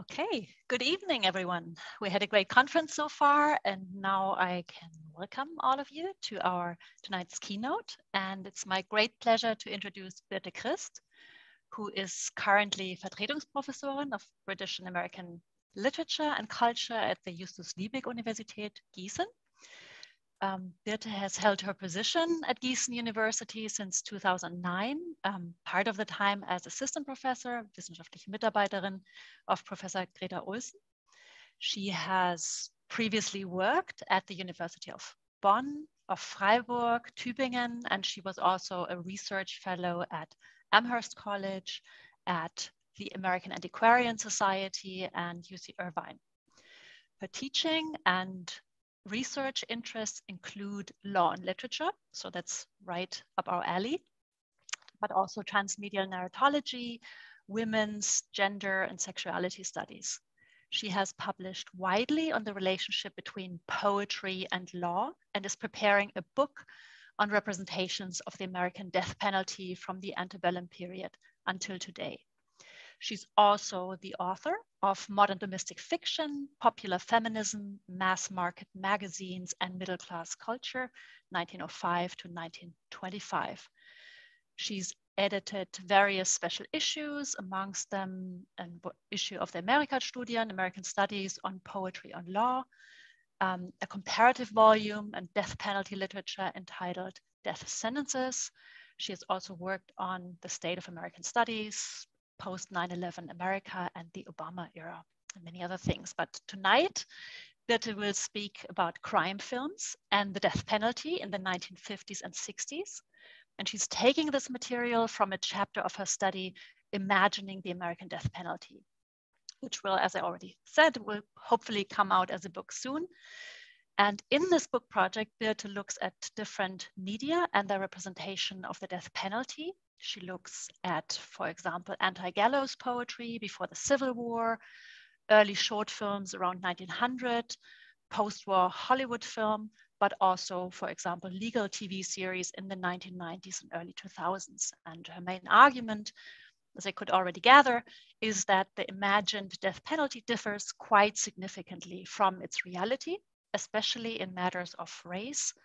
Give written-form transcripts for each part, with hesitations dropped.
Okay, good evening, everyone. We had a great conference so far, and now I can welcome all of you to our tonight's keynote. And it's my great pleasure to introduce Birte Christ, who is currently Vertretungsprofessorin of British and American Literature and Culture at the Justus Liebig Universität Gießen. Birte has held her position at Gießen University since 2009, part of the time as assistant professor, wissenschaftliche Mitarbeiterin of Professor Greta Olsen. She has previously worked at the University of Bonn, of Freiburg, Tübingen, and she was also a research fellow at Amherst College, at the American Antiquarian Society, and UC Irvine. Her teaching and research interests include law and literature, so that's right up our alley, but also transmedial narratology, women's, gender, and sexuality studies. She has published widely on the relationship between poetry and law and is preparing a book on representations of the American death penalty from the antebellum period until today. She's also the author of Modern Domestic Fiction, Popular Feminism, Mass Market Magazines, and Middle Class Culture, 1905 to 1925. She's edited various special issues, amongst them an issue of the Amerika-Studien, American Studies on Poetry on Law, a comparative volume on death penalty literature entitled Death Sentences. She has also worked on the state of American studies, post 9/11 America and the Obama era, and many other things. But tonight, Birte will speak about crime films and the death penalty in the 1950s and 60s. And she's taking this material from a chapter of her study, Imagining the American Death Penalty, which will, as I already said, will hopefully come out as a book soon. And in this book project, Birte looks at different media and their representation of the death penalty. She looks at, for example, anti-gallows poetry before the Civil War, early short films around 1900, post-war Hollywood film, but also, for example, legal TV series in the 1990s and early 2000s. And her main argument, as I could already gather, is that the imagined death penalty differs quite significantly from its reality, especially in matters of race,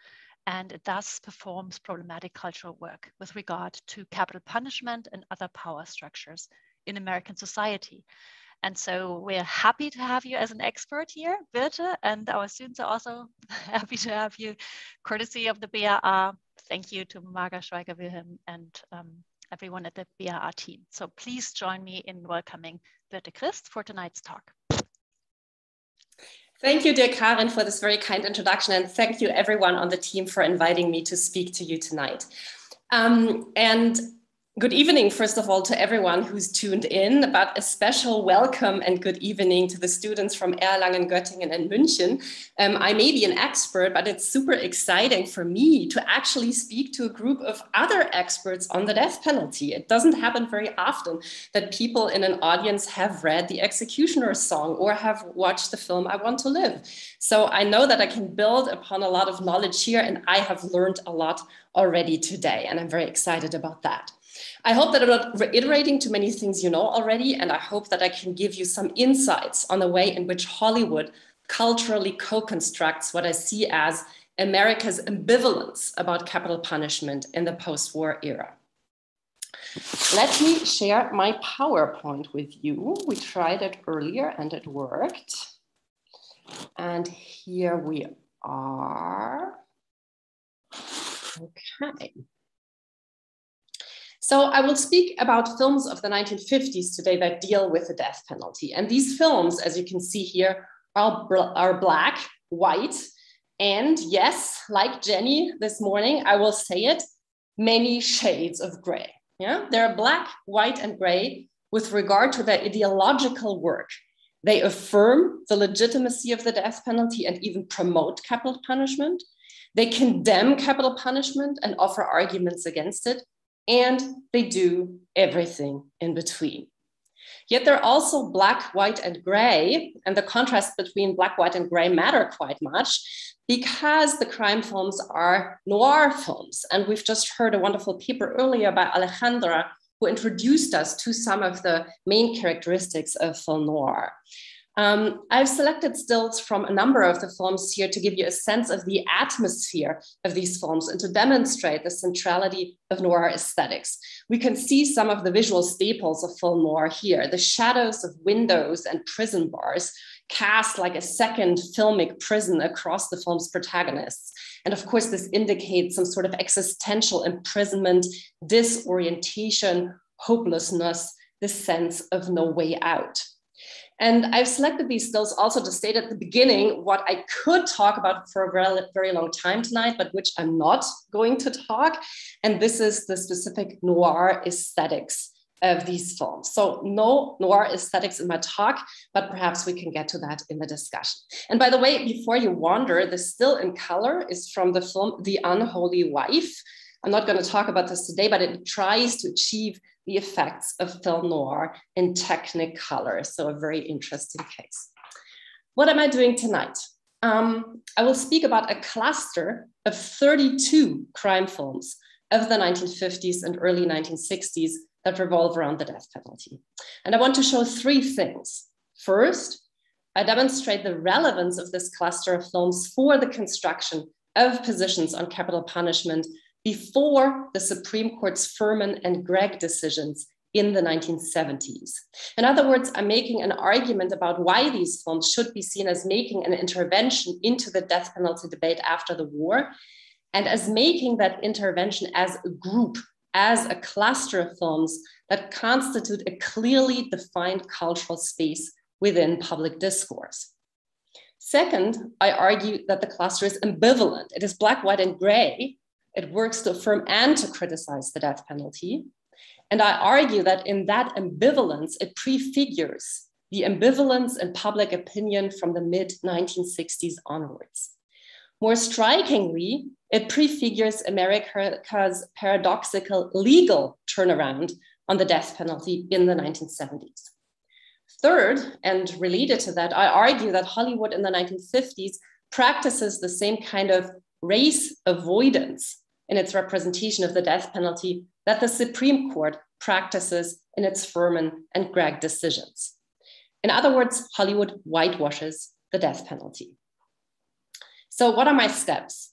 and it thus performs problematic cultural work with regard to capital punishment and other power structures in American society. And so we're happy to have you as an expert here, Birte, and our students are also happy to have you, courtesy of the BRA. Thank you to Marga Schweiger-Wilhelm and everyone at the BRA team. So please join me in welcoming Birte Christ for tonight's talk. Thank you, dear Karin, for this very kind introduction, and thank you everyone on the team for inviting me to speak to you tonight. And good evening, first of all, to everyone who's tuned in, but a special welcome and good evening to the students from Erlangen, Göttingen, and München. I may be an expert, but it's super exciting for me to actually speak to a group of other experts on the death penalty. It doesn't happen very often that people in an audience have read The Executioner's Song or have watched the film I Want to Live. So I know that I can build upon a lot of knowledge here, and I have learned a lot already today, and I'm very excited about that. I hope that I'm not reiterating too many things you know already, and I hope that I can give you some insights on the way in which Hollywood culturally co-constructs what I see as America's ambivalence about capital punishment in the post-war era. Let me share my PowerPoint with you. We tried it earlier and it worked. And here we are. Okay. So I will speak about films of the 1950s today that deal with the death penalty. And these films, as you can see here, are black, white, and yes, like Jenny this morning, I will say it, many shades of gray. Yeah? They're black, white, and gray with regard to their ideological work. They affirm the legitimacy of the death penalty and even promote capital punishment. They condemn capital punishment and offer arguments against it. And they do everything in between. Yet they're also black, white, and gray, and the contrast between black, white, and gray matter quite much because the crime films are noir films. And we've just heard a wonderful paper earlier by Alejandra who introduced us to some of the main characteristics of film noir. I've selected stills from a number of the films here to give you a sense of the atmosphere of these films and to demonstrate the centrality of noir aesthetics. We can see some of the visual staples of film noir here. The shadows of windows and prison bars cast like a second filmic prison across the film's protagonists. And of course, this indicates some sort of existential imprisonment, disorientation, hopelessness, this sense of no way out. And I've selected these stills also to state at the beginning what I could talk about for a very long time tonight, but which I'm not going to talk. And this is the specific noir aesthetics of these films. So no noir aesthetics in my talk, but perhaps we can get to that in the discussion. And by the way, before you wander, the still in color is from the film The Unholy Wife. I'm not going to talk about this today, but it tries to achieve the effects of film noir in technicolor. So a very interesting case. What am I doing tonight? I will speak about a cluster of 32 crime films of the 1950s and early 1960s that revolve around the death penalty. And I want to show three things. First, I demonstrate the relevance of this cluster of films for the construction of positions on capital punishment before the Supreme Court's Furman and Gregg decisions in the 1970s. In other words, I'm making an argument about why these films should be seen as making an intervention into the death penalty debate after the war, and as making that intervention as a group, as a cluster of films that constitute a clearly defined cultural space within public discourse. Second, I argue that the cluster is ambivalent. It is black, white, and gray. It works to affirm and to criticize the death penalty. And I argue that in that ambivalence, it prefigures the ambivalence in public opinion from the mid-1960s onwards. More strikingly, it prefigures America's paradoxical legal turnaround on the death penalty in the 1970s. Third, and related to that, I argue that Hollywood in the 1950s practices the same kind of race avoidance in its representation of the death penalty that the Supreme Court practices in its Furman and Gregg decisions. In other words, Hollywood whitewashes the death penalty. So what are my steps?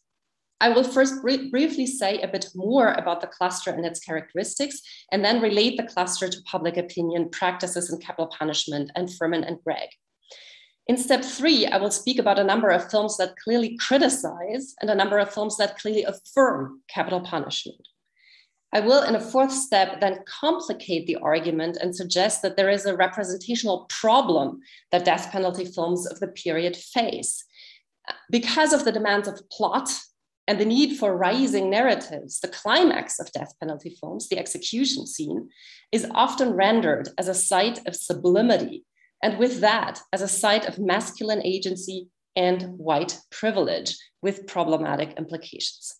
I will first briefly say a bit more about the cluster and its characteristics, and then relate the cluster to public opinion, practices in capital punishment, and Furman and Gregg. In step 3, I will speak about a number of films that clearly criticize and a number of films that clearly affirm capital punishment. I will, in a fourth step, then complicate the argument and suggest that there is a representational problem that death penalty films of the period face. Because of the demands of plot and the need for rising narratives, the climax of death penalty films, the execution scene, is often rendered as a site of sublimity, and with that, as a site of masculine agency and white privilege with problematic implications.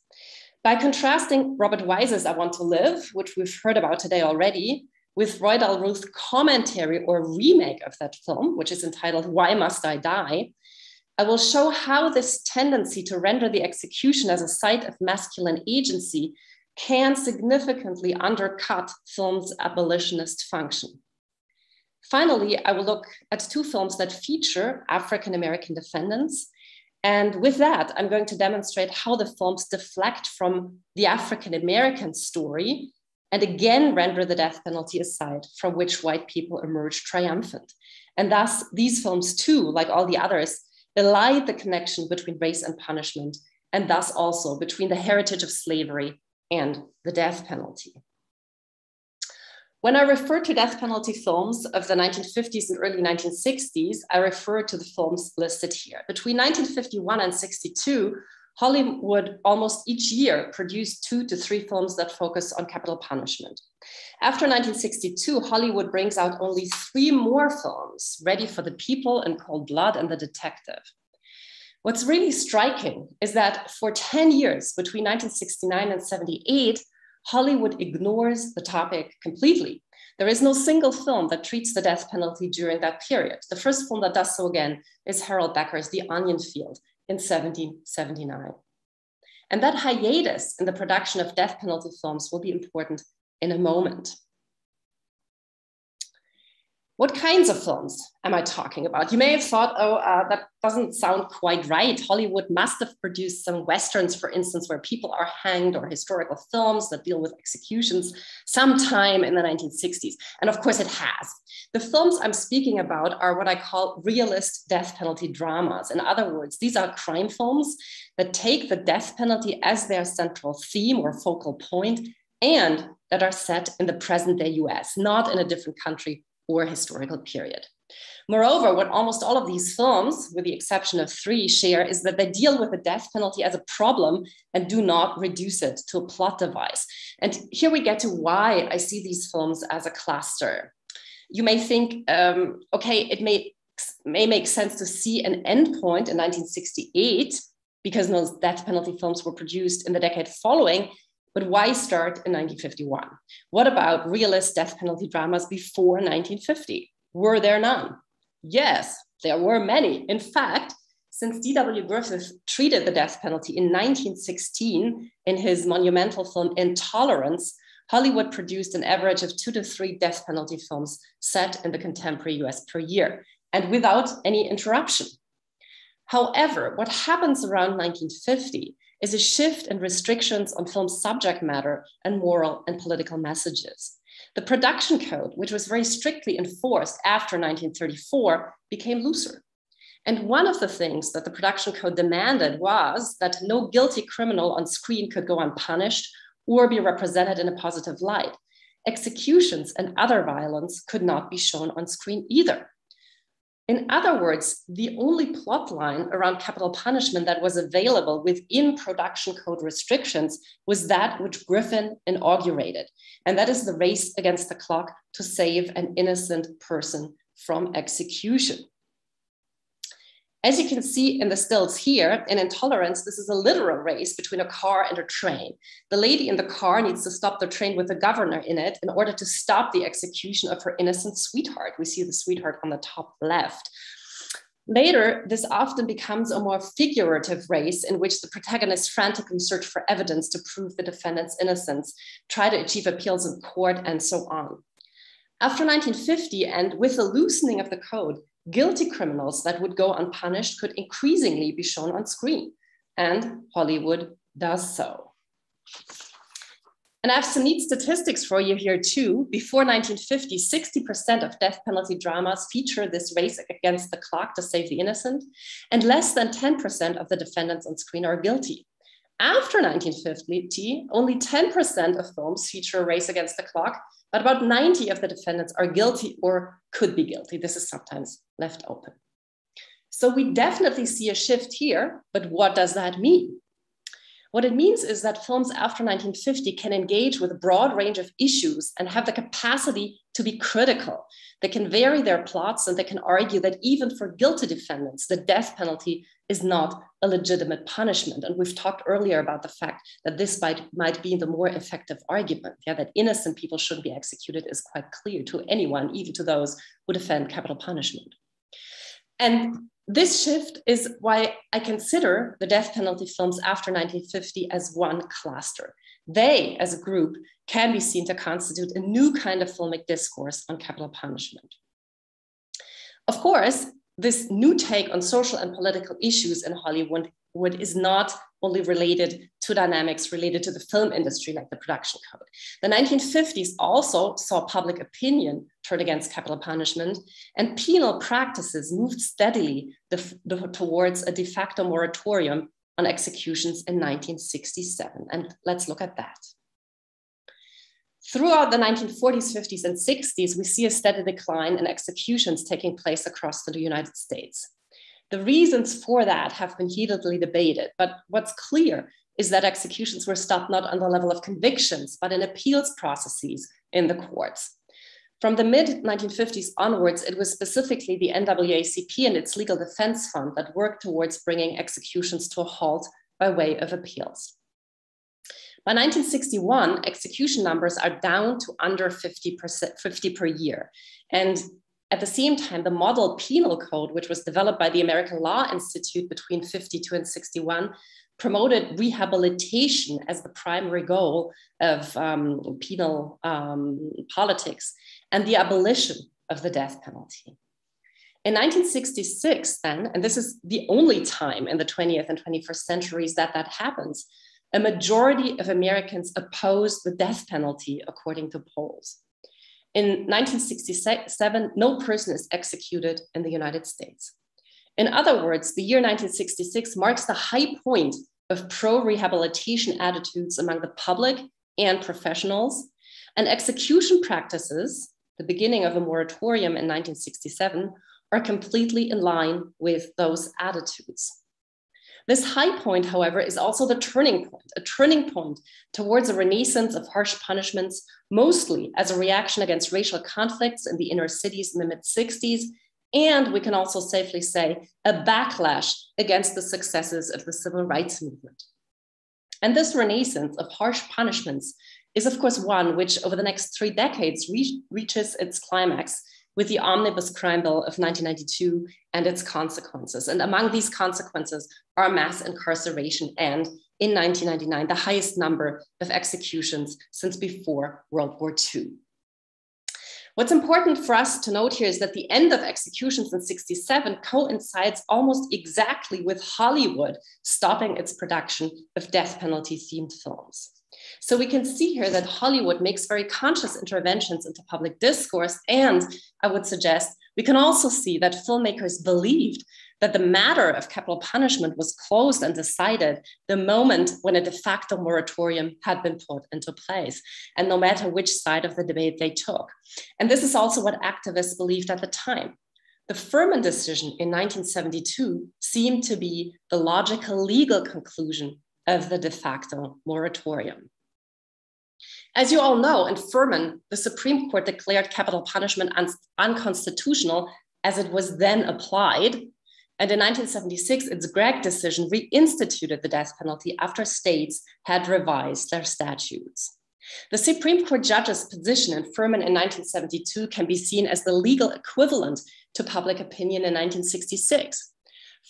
By contrasting Robert Wise's I Want to Live, which we've heard about today already, with Roy Dalruth's commentary or remake of that film, which is entitled Why Must I Die?, I will show how this tendency to render the execution as a site of masculine agency can significantly undercut film's abolitionist function. Finally, I will look at 2 films that feature African-American defendants. And with that, I'm going to demonstrate how the films deflect from the African-American story and again render the death penalty a site from which white people emerge triumphant. And thus, these films too, like all the others, belie the connection between race and punishment, and thus also between the heritage of slavery and the death penalty. When I refer to death penalty films of the 1950s and early 1960s, I refer to the films listed here. Between 1951 and 62, Hollywood almost each year produced 2 to 3 films that focus on capital punishment. After 1962, Hollywood brings out only 3 more films, Ready for the People and Cold Blood and The Detective. What's really striking is that for 10 years, between 1969 and 78, Hollywood ignores the topic completely. There is no single film that treats the death penalty during that period. The first film that does so again is Harold Becker's The Onion Field in 1779. And that hiatus in the production of death penalty films will be important in a moment. What kinds of films am I talking about? You may have thought, that doesn't sound quite right. Hollywood must have produced some Westerns, for instance, where people are hanged, or historical films that deal with executions sometime in the 1960s. And of course it has. The films I'm speaking about are what I call realist death penalty dramas. In other words, these are crime films that take the death penalty as their central theme or focal point, and that are set in the present day US, not in a different country or historical period. Moreover, what almost all of these films, with the exception of 3, share is that they deal with the death penalty as a problem and do not reduce it to a plot device. And here we get to why I see these films as a cluster. You may think, okay, it may make sense to see an endpoint in 1968 because those death penalty films were produced in the decade following. But why start in 1951? What about realist death penalty dramas before 1950? Were there none? Yes, there were many. In fact, since D.W. Griffith treated the death penalty in 1916 in his monumental film Intolerance, Hollywood produced an average of 2 to 3 death penalty films set in the contemporary US per year, and without any interruption. However, what happens around 1950 is a shift in restrictions on film subject matter and moral and political messages. The production code, which was very strictly enforced after 1934, became looser. And one of the things that the production code demanded was that no guilty criminal on screen could go unpunished or be represented in a positive light. Executions and other violence could not be shown on screen either. In other words, the only plot line around capital punishment that was available within production code restrictions was that which Griffin inaugurated, and that is the race against the clock to save an innocent person from execution. As you can see in the stills here, in Intolerance, this is a literal race between a car and a train. The lady in the car needs to stop the train with the governor in it in order to stop the execution of her innocent sweetheart. We see the sweetheart on the top left. Later, this often becomes a more figurative race in which the protagonists frantically search for evidence to prove the defendant's innocence, try to achieve appeals in court, and so on. After 1950, and with the loosening of the code, guilty criminals that would go unpunished could increasingly be shown on screen, and Hollywood does so. And I have some neat statistics for you here too. Before 1950, 60% of death penalty dramas feature this race against the clock to save the innocent, and less than 10% of the defendants on screen are guilty. After 1950, only 10% of films feature a race against the clock, but about 90% of the defendants are guilty or could be guilty. This is sometimes left open. So we definitely see a shift here, but what does that mean? What it means is that films after 1950 can engage with a broad range of issues and have the capacity to be critical. They can vary their plots, and they can argue that even for guilty defendants, the death penalty is not a legitimate punishment. And we've talked earlier about the fact that this might be the more effective argument. Yeah, that innocent people shouldn't be executed is quite clear to anyone, even to those who defend capital punishment. And this shift is why I consider the death penalty films after 1950 as one cluster. They, as a group, can be seen to constitute a new kind of filmic discourse on capital punishment. Of course, this new take on social and political issues in Hollywood is not only related to dynamics related to the film industry, like the production code. The 1950s also saw public opinion turn against capital punishment, and penal practices moved steadily towards a de facto moratorium on executions in 1967. And let's look at that. Throughout the 1940s, 50s, and 60s, we see a steady decline in executions taking place across the United States. The reasons for that have been heatedly debated, but what's clear is that executions were stopped not on the level of convictions, but in appeals processes in the courts. From the mid-1950s onwards, it was specifically the NAACP and its legal defense fund that worked towards bringing executions to a halt by way of appeals. By 1961, execution numbers are down to under 50 per year. And at the same time, the model penal code, which was developed by the American Law Institute between 52 and 61, promoted rehabilitation as the primary goal of penal politics and the abolition of the death penalty. In 1966 then, and this is the only time in the 20th and 21st centuries that that happens, a majority of Americans opposed the death penalty according to polls. In 1967, no person is executed in the United States. In other words, the year 1966 marks the high point of pro-rehabilitation attitudes among the public and professionals, and execution practices, the beginning of a moratorium in 1967, are completely in line with those attitudes. This high point, however, is also the turning point, a turning point towards a renaissance of harsh punishments, mostly as a reaction against racial conflicts in the inner cities in the mid-60s, and we can also safely say a backlash against the successes of the civil rights movement. And this renaissance of harsh punishments is, of course, one which over the next 3 decades reaches its climax with the Omnibus Crime Bill of 1992 and its consequences. And among these consequences are mass incarceration and, in 1999, the highest number of executions since before World War II. What's important for us to note here is that the end of executions in 1967 coincides almost exactly with Hollywood stopping its production of death penalty themed films. So we can see here that Hollywood makes very conscious interventions into public discourse, and I would suggest we can also see that filmmakers believed that the matter of capital punishment was closed and decided the moment when a de facto moratorium had been put into place, and no matter which side of the debate they took. And this is also what activists believed at the time. The Furman decision in 1972 seemed to be the logical legal conclusion of the de facto moratorium. As you all know, in Furman, the Supreme Court declared capital punishment unconstitutional as it was then applied. And in 1976, its Gregg decision reinstituted the death penalty after states had revised their statutes. The Supreme Court judge's position in Furman in 1972 can be seen as the legal equivalent to public opinion in 1966.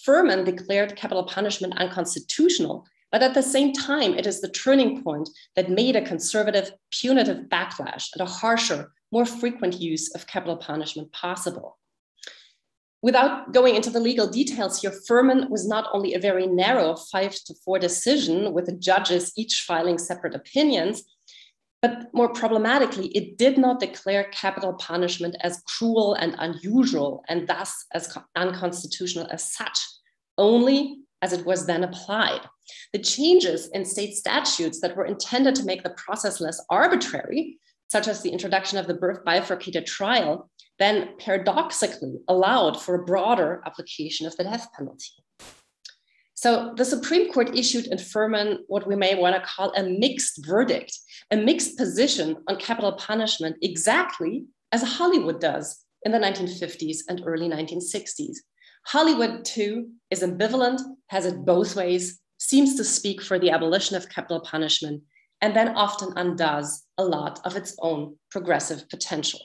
Furman declared capital punishment unconstitutional, but at the same time, it is the turning point that made a conservative, punitive backlash and a harsher, more frequent use of capital punishment possible. Without going into the legal details here, Furman was not only a very narrow 5-4 decision with the judges each filing separate opinions, but more problematically, it did not declare capital punishment as cruel and unusual and thus as unconstitutional as such, only as it was then applied. The changes in state statutes that were intended to make the process less arbitrary, such as the introduction of the bifurcated trial, then paradoxically allowed for a broader application of the death penalty. So the Supreme Court issued in Furman what we may want to call a mixed verdict, a mixed position on capital punishment, exactly as Hollywood does in the 1950s and early 1960s. Hollywood, too, is ambivalent, has it both ways, seems to speak for the abolition of capital punishment, and then often undoes a lot of its own progressive potential.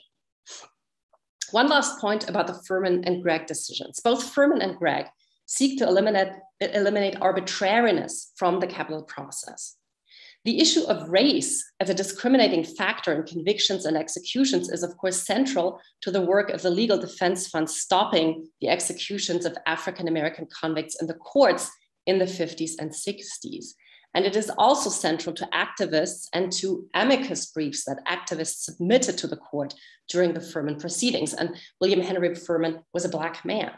One last point about the Furman and Gregg decisions. Both Furman and Gregg seek to eliminate arbitrariness from the capital process. The issue of race as a discriminating factor in convictions and executions is, of course, central to the work of the Legal Defense Fund stopping the executions of African-American convicts in the courts in the 50s and 60s. And it is also central to activists and to amicus briefs that activists submitted to the court during the Furman proceedings. And William Henry Furman was a Black man.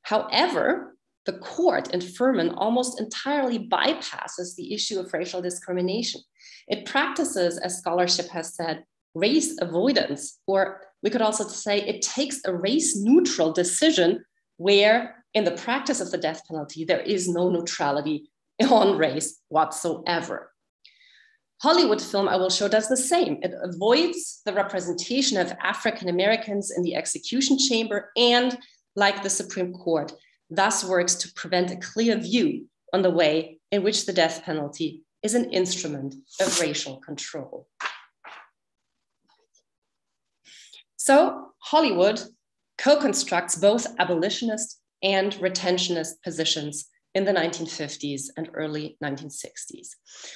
However, the court in Furman almost entirely bypasses the issue of racial discrimination. It practices, as scholarship has said, race avoidance, or we could also say it takes a race-neutral decision where in the practice of the death penalty, there is no neutrality on race whatsoever. Hollywood film, I will show, does the same. It avoids the representation of African Americans in the execution chamber and, like the Supreme Court, thus works to prevent a clear view on the way in which the death penalty is an instrument of racial control. So Hollywood co-constructs both abolitionist and retentionist positions in the 1950s and early 1960s.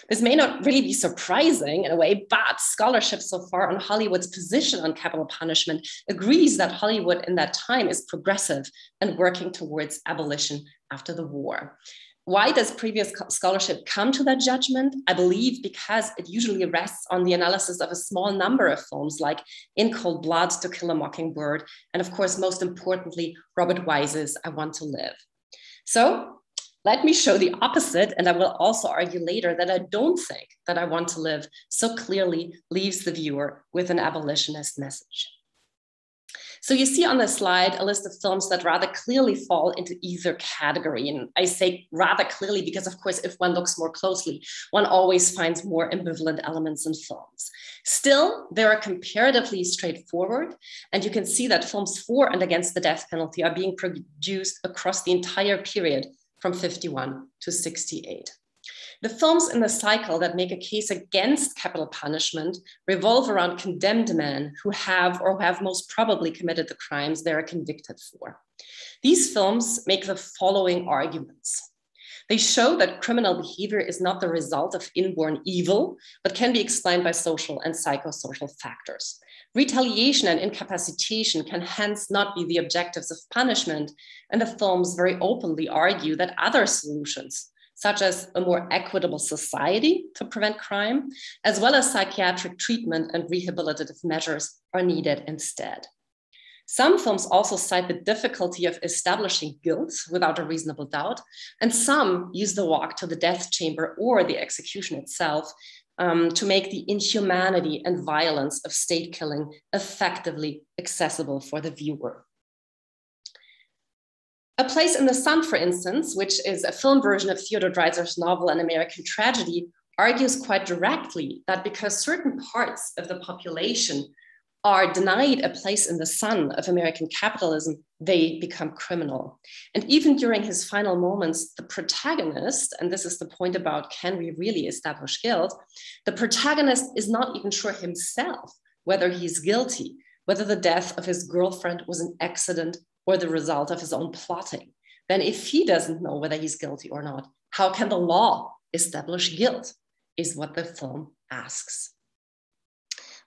This may not really be surprising in a way, but scholarship so far on Hollywood's position on capital punishment agrees that Hollywood in that time is progressive and working towards abolition after the war. Why does previous scholarship come to that judgment? I believe because it usually rests on the analysis of a small number of films like In Cold Blood, To Kill a Mockingbird, and of course, most importantly, Robert Wise's I Want to Live. So let me show the opposite, and I will also argue later that I don't think that I Want to Live so clearly leaves the viewer with an abolitionist message. So you see on the slide a list of films that rather clearly fall into either category. And I say rather clearly because, of course, if one looks more closely, one always finds more ambivalent elements in films. Still, they are comparatively straightforward. And you can see that films for and against the death penalty are being produced across the entire period from 51 to 68. The films in the cycle that make a case against capital punishment revolve around condemned men who have or have most probably committed the crimes they are convicted for. These films make the following arguments. They show that criminal behavior is not the result of inborn evil, but can be explained by social and psychosocial factors. Retaliation and incapacitation can hence not be the objectives of punishment, and the films very openly argue that other solutions, such as a more equitable society to prevent crime, as well as psychiatric treatment and rehabilitative measures are needed instead. Some films also cite the difficulty of establishing guilt without a reasonable doubt, and some use the walk to the death chamber or the execution itself to make the inhumanity and violence of state killing effectively accessible for the viewer. A Place in the Sun, for instance, which is a film version of Theodore Dreiser's novel An American Tragedy, argues quite directly that because certain parts of the population are denied a place in the sun of American capitalism, they become criminal. And even during his final moments, the protagonist, and this is the point about can we really establish guilt, the protagonist is not even sure himself whether he's guilty, whether the death of his girlfriend was an accident or the result of his own plotting. Then if he doesn't know whether he's guilty or not, how can the law establish guilt, is what the film asks.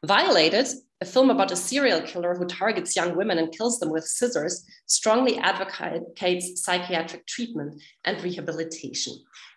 Violated, a film about a serial killer who targets young women and kills them with scissors, strongly advocates psychiatric treatment and rehabilitation.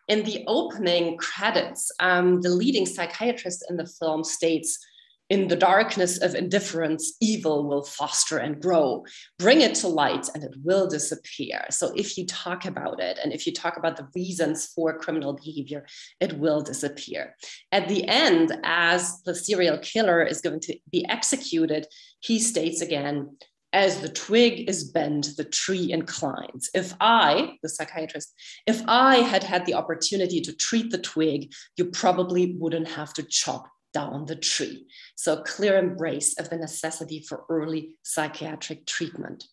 In the opening credits, the leading psychiatrist in the film states, "In the darkness of indifference, evil will foster and grow. Bring it to light and it will disappear." So if you talk about it and if you talk about the reasons for criminal behavior, it will disappear. At the end, as the serial killer is going to be executed, he states again, "As the twig is bent, the tree inclines. If I," the psychiatrist, "if I had had the opportunity to treat the twig, you probably wouldn't have to chop down the tree." So clear embrace of the necessity for early psychiatric treatment.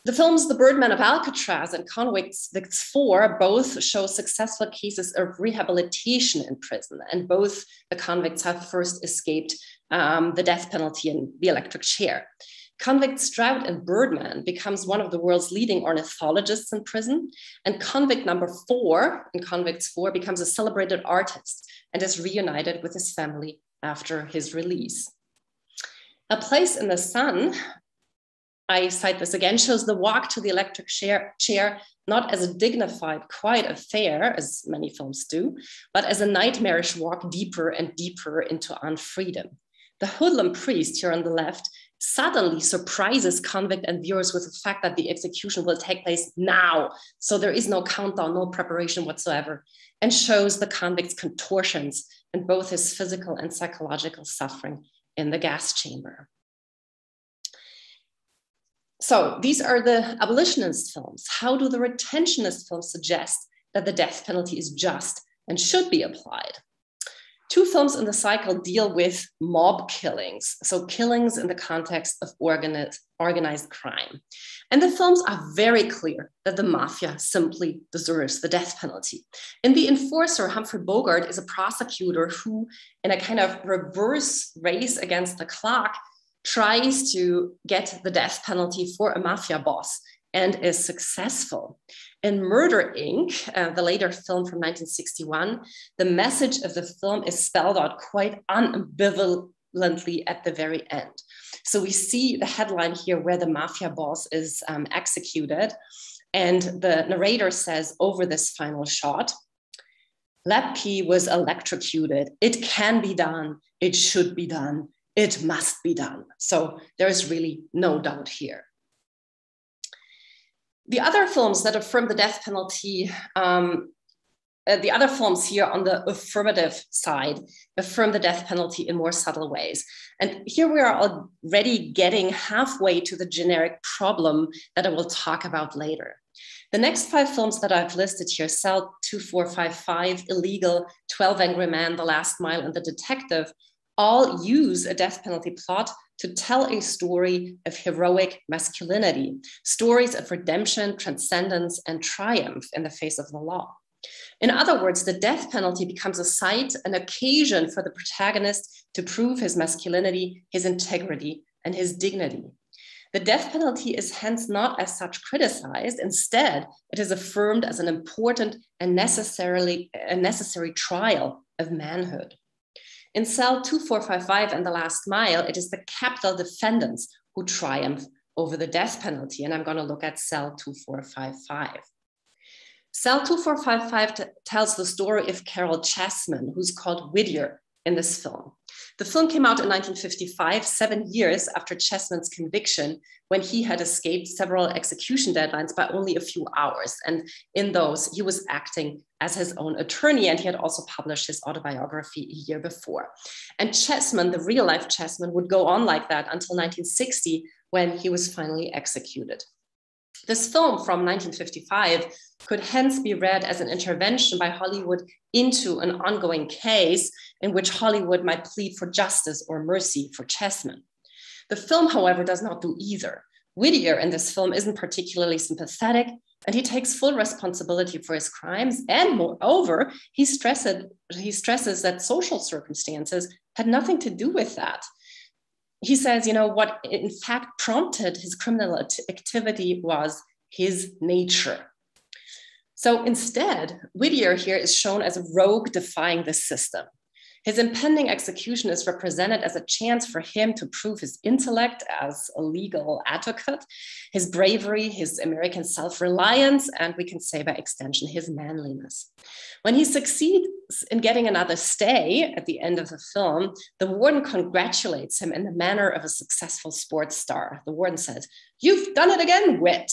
The films The Birdman of Alcatraz and Conway's 4 both show successful cases of rehabilitation in prison, and both the convicts have first escaped the death penalty in the electric chair. Convict Stroud in Birdman becomes one of the world's leading ornithologists in prison, and convict number 4 in Convicts 4 becomes a celebrated artist and is reunited with his family after his release. A Place in the Sun, I cite this again, shows the walk to the electric chair not as a dignified, quiet affair, as many films do, but as a nightmarish walk deeper and deeper into unfreedom. The hoodlum priest here on the left suddenly surprises convict and viewers with the fact that the execution will take place now. So there is no countdown, no preparation whatsoever, and shows the convict's contortions and both his physical and psychological suffering in the gas chamber. So these are the abolitionist films. How do the retentionist films suggest that the death penalty is just and should be applied? 2 films in the cycle deal with mob killings, so killings in the context of organized crime. And the films are very clear that the mafia simply deserves the death penalty. In The Enforcer, Humphrey Bogart is a prosecutor who, in a kind of reverse race against the clock, tries to get the death penalty for a mafia boss and is successful. in Murder, Inc., the later film from 1961, the message of the film is spelled out quite unambivalently at the very end. So we see the headline here where the mafia boss is executed, and the narrator says over this final shot, Lepke was electrocuted. It can be done. It should be done. It must be done. So there is really no doubt here. The other films that affirm the death penalty, the other films here on the affirmative side affirm the death penalty in more subtle ways. And here we are already getting halfway to the generic problem that I will talk about later. The next 5 films that I've listed here, Cell 2455, Illegal, 12 Angry Men, The Last Mile, and The Detective, all use a death penalty plot to tell a story of heroic masculinity, stories of redemption, transcendence, and triumph in the face of the law. In other words, the death penalty becomes a site, an occasion for the protagonist to prove his masculinity, his integrity, and his dignity. The death penalty is hence not as such criticized. Instead, it is affirmed as an important and necessary trial of manhood. In Cell 2455 and The Last Mile, it is the capital defendants who triumph over the death penalty. And I'm going to look at Cell 2455. Cell 2455 tells the story of Carol Chessman, who's called Whittier in this film. The film came out in 1955, 7 years after Chessman's conviction, when he had escaped several execution deadlines by only a few hours. And in those, he was acting as his own attorney, and he had also published his autobiography a year before. And Chessman, the real life Chessman, would go on like that until 1960, when he was finally executed. This film from 1955 could hence be read as an intervention by Hollywood into an ongoing case in which Hollywood might plead for justice or mercy for Chessman. The film, however, does not do either. Whittier in this film isn't particularly sympathetic, and he takes full responsibility for his crimes. And moreover, he stresses that social circumstances had nothing to do with that. He says, what in fact prompted his criminal activity was his nature. So instead, Whittier here is shown as a rogue defying the system. His impending execution is represented as a chance for him to prove his intellect as a legal advocate, his bravery, his American self-reliance, and we can say by extension, his manliness. When he succeeds in getting another stay at the end of the film, the warden congratulates him in the manner of a successful sports star. The warden says, "You've done it again, Whit."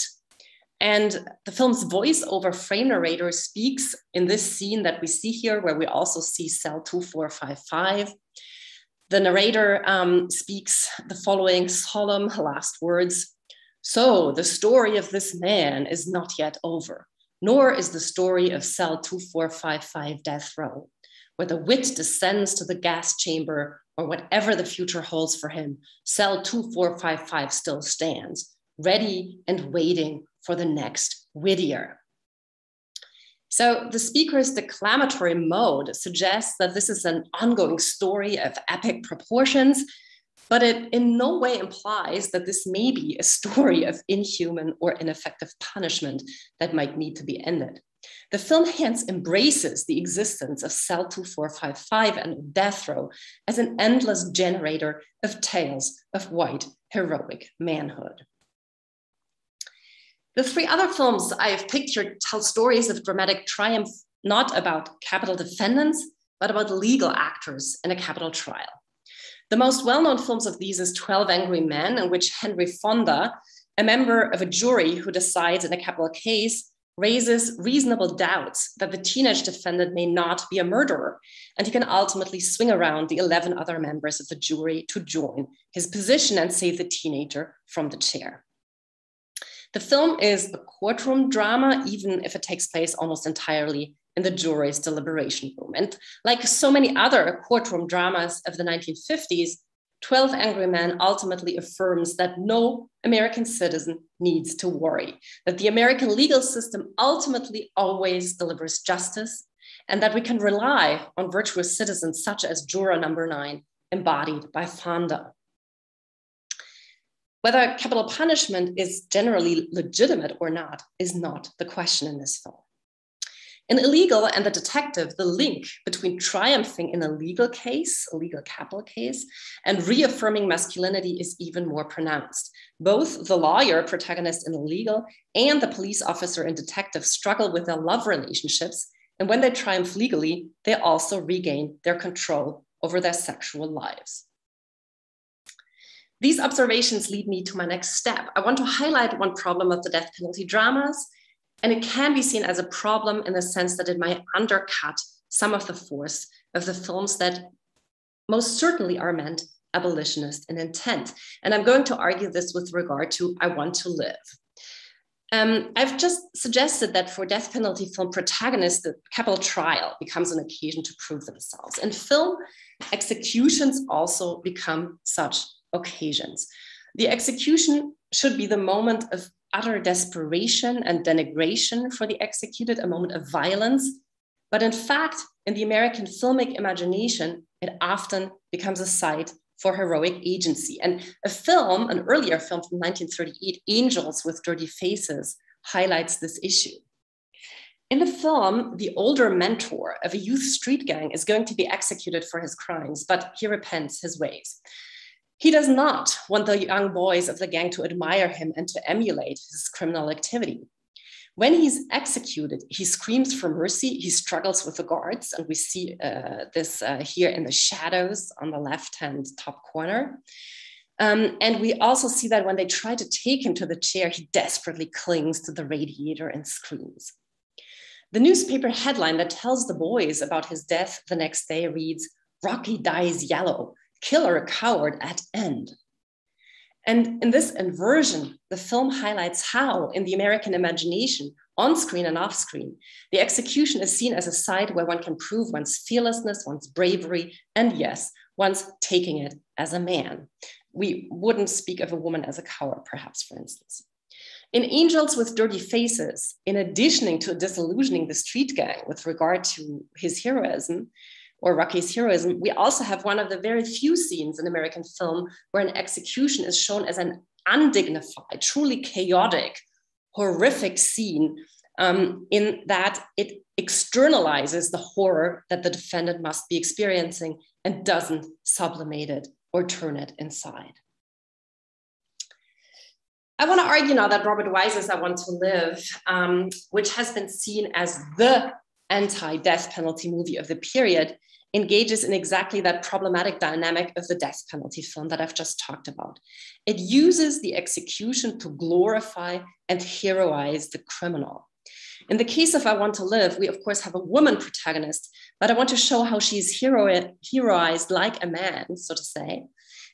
And the film's voiceover frame narrator speaks in this scene that we see here, where we also see Cell 2455. The narrator speaks the following solemn last words. "So the story of this man is not yet over, nor is the story of Cell 2455 death row, where the wit descends to the gas chamber or whatever the future holds for him. Cell 2455 still stands, ready and waiting for the next Whittier." So the speaker's declamatory mode suggests that this is an ongoing story of epic proportions, but it in no way implies that this may be a story of inhuman or ineffective punishment that might need to be ended. The film hence embraces the existence of Cell 2455 and death row as an endless generator of tales of white heroic manhood. The 3 other films I have picked here tell stories of dramatic triumph, not about capital defendants, but about legal actors in a capital trial. The most well-known films of these is 12 Angry Men, in which Henry Fonda, a member of a jury who decides in a capital case, raises reasonable doubts that the teenage defendant may not be a murderer, and he can ultimately swing around the 11 other members of the jury to join his position and save the teenager from the chair. The film is a courtroom drama, even if it takes place almost entirely in the jury's deliberation room. And like so many other courtroom dramas of the 1950s, 12 Angry Men ultimately affirms that no American citizen needs to worry, that the American legal system ultimately always delivers justice, and that we can rely on virtuous citizens such as juror number 9, embodied by Fonda. Whether capital punishment is generally legitimate or not is not the question in this film. In Illegal and the Detective, the link between triumphing in a legal case, a legal capital case, and reaffirming masculinity is even more pronounced. Both the lawyer protagonist in Illegal and the police officer in Detective struggle with their love relationships, and when they triumph legally, they also regain their control over their sexual lives. These observations lead me to my next step. I want to highlight one problem of the death penalty dramas, and it can be seen as a problem in the sense that it might undercut some of the force of the films that most certainly are meant abolitionist in intent. And I'm going to argue this with regard to I Want to Live. I've just suggested that for death penalty film protagonists, the capital trial becomes an occasion to prove themselves. In film, executions also become such occasions. The execution should be the moment of utter desperation and denigration for the executed, a moment of violence. But in fact, in the American filmic imagination, it often becomes a site for heroic agency. And a film, an earlier film from 1938, Angels with Dirty Faces, highlights this issue. In the film, the older mentor of a youth street gang is going to be executed for his crimes, but he repents his ways. He does not want the young boys of the gang to admire him and to emulate his criminal activity. When he's executed, he screams for mercy. He struggles with the guards, and we see this here in the shadows on the left-hand top corner. And we also see that when they try to take him to the chair, he desperately clings to the radiator and screams. The newspaper headline that tells the boys about his death the next day reads, "Rocky dies yellow. Killer coward at end." And in this inversion, the film highlights how, in the American imagination, on screen and off screen, the execution is seen as a site where one can prove one's fearlessness, one's bravery, and yes, one's taking it as a man. We wouldn't speak of a woman as a coward, perhaps, for instance. In Angels with Dirty Faces, in addition to disillusioning the street gang with regard to his heroism, or Rocky's heroism, we also have one of the very few scenes in American film where an execution is shown as an undignified, truly chaotic, horrific scene, in that it externalizes the horror that the defendant must be experiencing and doesn't sublimate it or turn it inside. I want to argue now that Robert Wise's I Want to Live, which has been seen as the anti-death penalty movie of the period, engages in exactly that problematic dynamic of the death penalty film that I've just talked about. It uses the execution to glorify and heroize the criminal. In the case of I Want to Live, we of course have a woman protagonist, but I want to show how she's heroized like a man, so to say,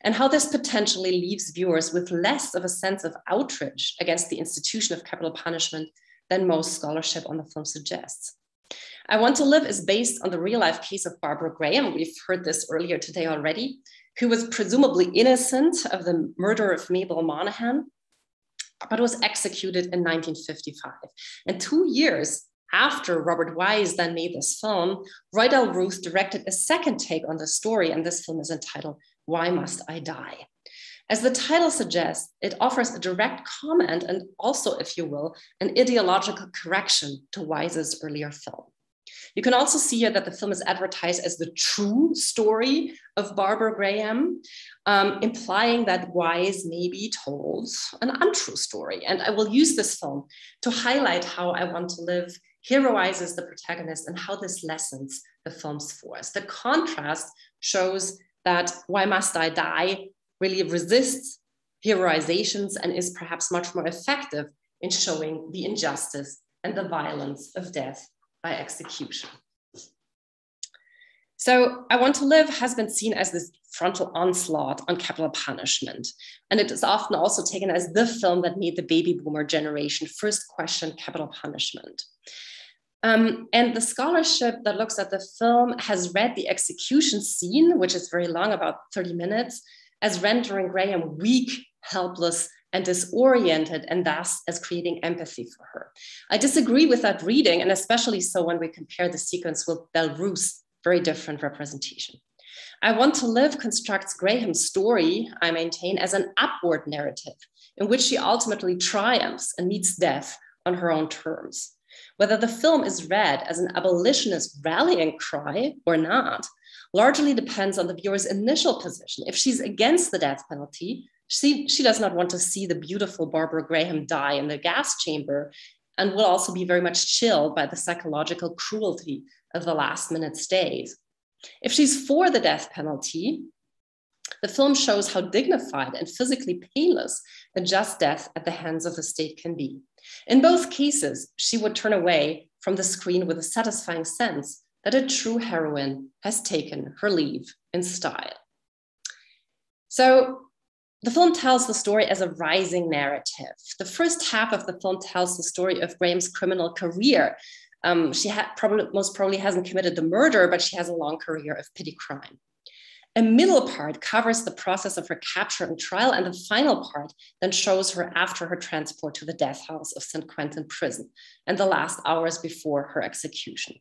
and how this potentially leaves viewers with less of a sense of outrage against the institution of capital punishment than most scholarship on the film suggests. I Want to Live is based on the real-life case of Barbara Graham. We've heard this earlier today already, who was presumably innocent of the murder of Mabel Monahan, but was executed in 1955. And 2 years after Robert Wise then made this film, Roy Del Ruth directed a second take on the story, and this film is entitled Why Must I Die? As the title suggests, it offers a direct comment and also, if you will, an ideological correction to Wise's earlier film. You can also see here that the film is advertised as the true story of Barbara Graham, implying that Wise maybe told an untrue story. And I will use this film to highlight how I Want to Live heroizes the protagonist and how this lessens the film's force. The contrast shows that Why Must I Die really resists heroizations and is perhaps much more effective in showing the injustice and the violence of death by execution. So I Want to Live has been seen as this frontal onslaught on capital punishment. And it is often also taken as the film that made the baby boomer generation first question capital punishment. And the scholarship that looks at the film has read the execution scene, which is very long, about 30 minutes, as rendering Graham weak, helpless, and disoriented, and thus as creating empathy for her. I disagree with that reading, and especially so when we compare the sequence with Del Ruth's very different representation. I Want to Live constructs Graham's story, I maintain, as an upward narrative in which she ultimately triumphs and meets death on her own terms. Whether the film is read as an abolitionist rallying cry or not largely depends on the viewer's initial position. If she's against the death penalty, she does not want to see the beautiful Barbara Graham die in the gas chamber, and will also be very much chilled by the psychological cruelty of the last minute stays. If she's for the death penalty, the film shows how dignified and physically painless a just death at the hands of the state can be. In both cases, she would turn away from the screen with a satisfying sense that a true heroine has taken her leave in style. So the film tells the story as a rising narrative. The first half of the film tells the story of Graham's criminal career. She most probably hasn't committed the murder, but she has a long career of petty crime. A middle part covers the process of her capture and trial, and the final part then shows her after her transport to the death house of St. Quentin prison and the last hours before her execution.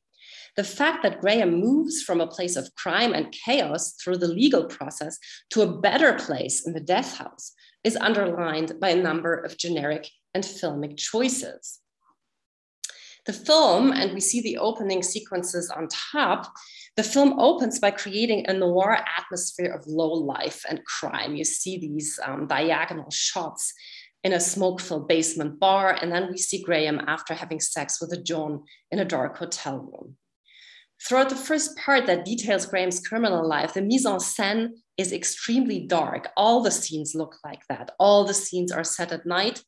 The fact that Graham moves from a place of crime and chaos through the legal process to a better place in the death house is underlined by a number of generic and filmic choices. The film, and we see the opening sequences on top, the film opens by creating a noir atmosphere of low life and crime. You see these diagonal shots in a smoke-filled basement bar, and then we see Graham after having sex with a John in a dark hotel room. Throughout the first part that details Graham's criminal life, the mise en scène is extremely dark. All the scenes look like that. All the scenes are set at night,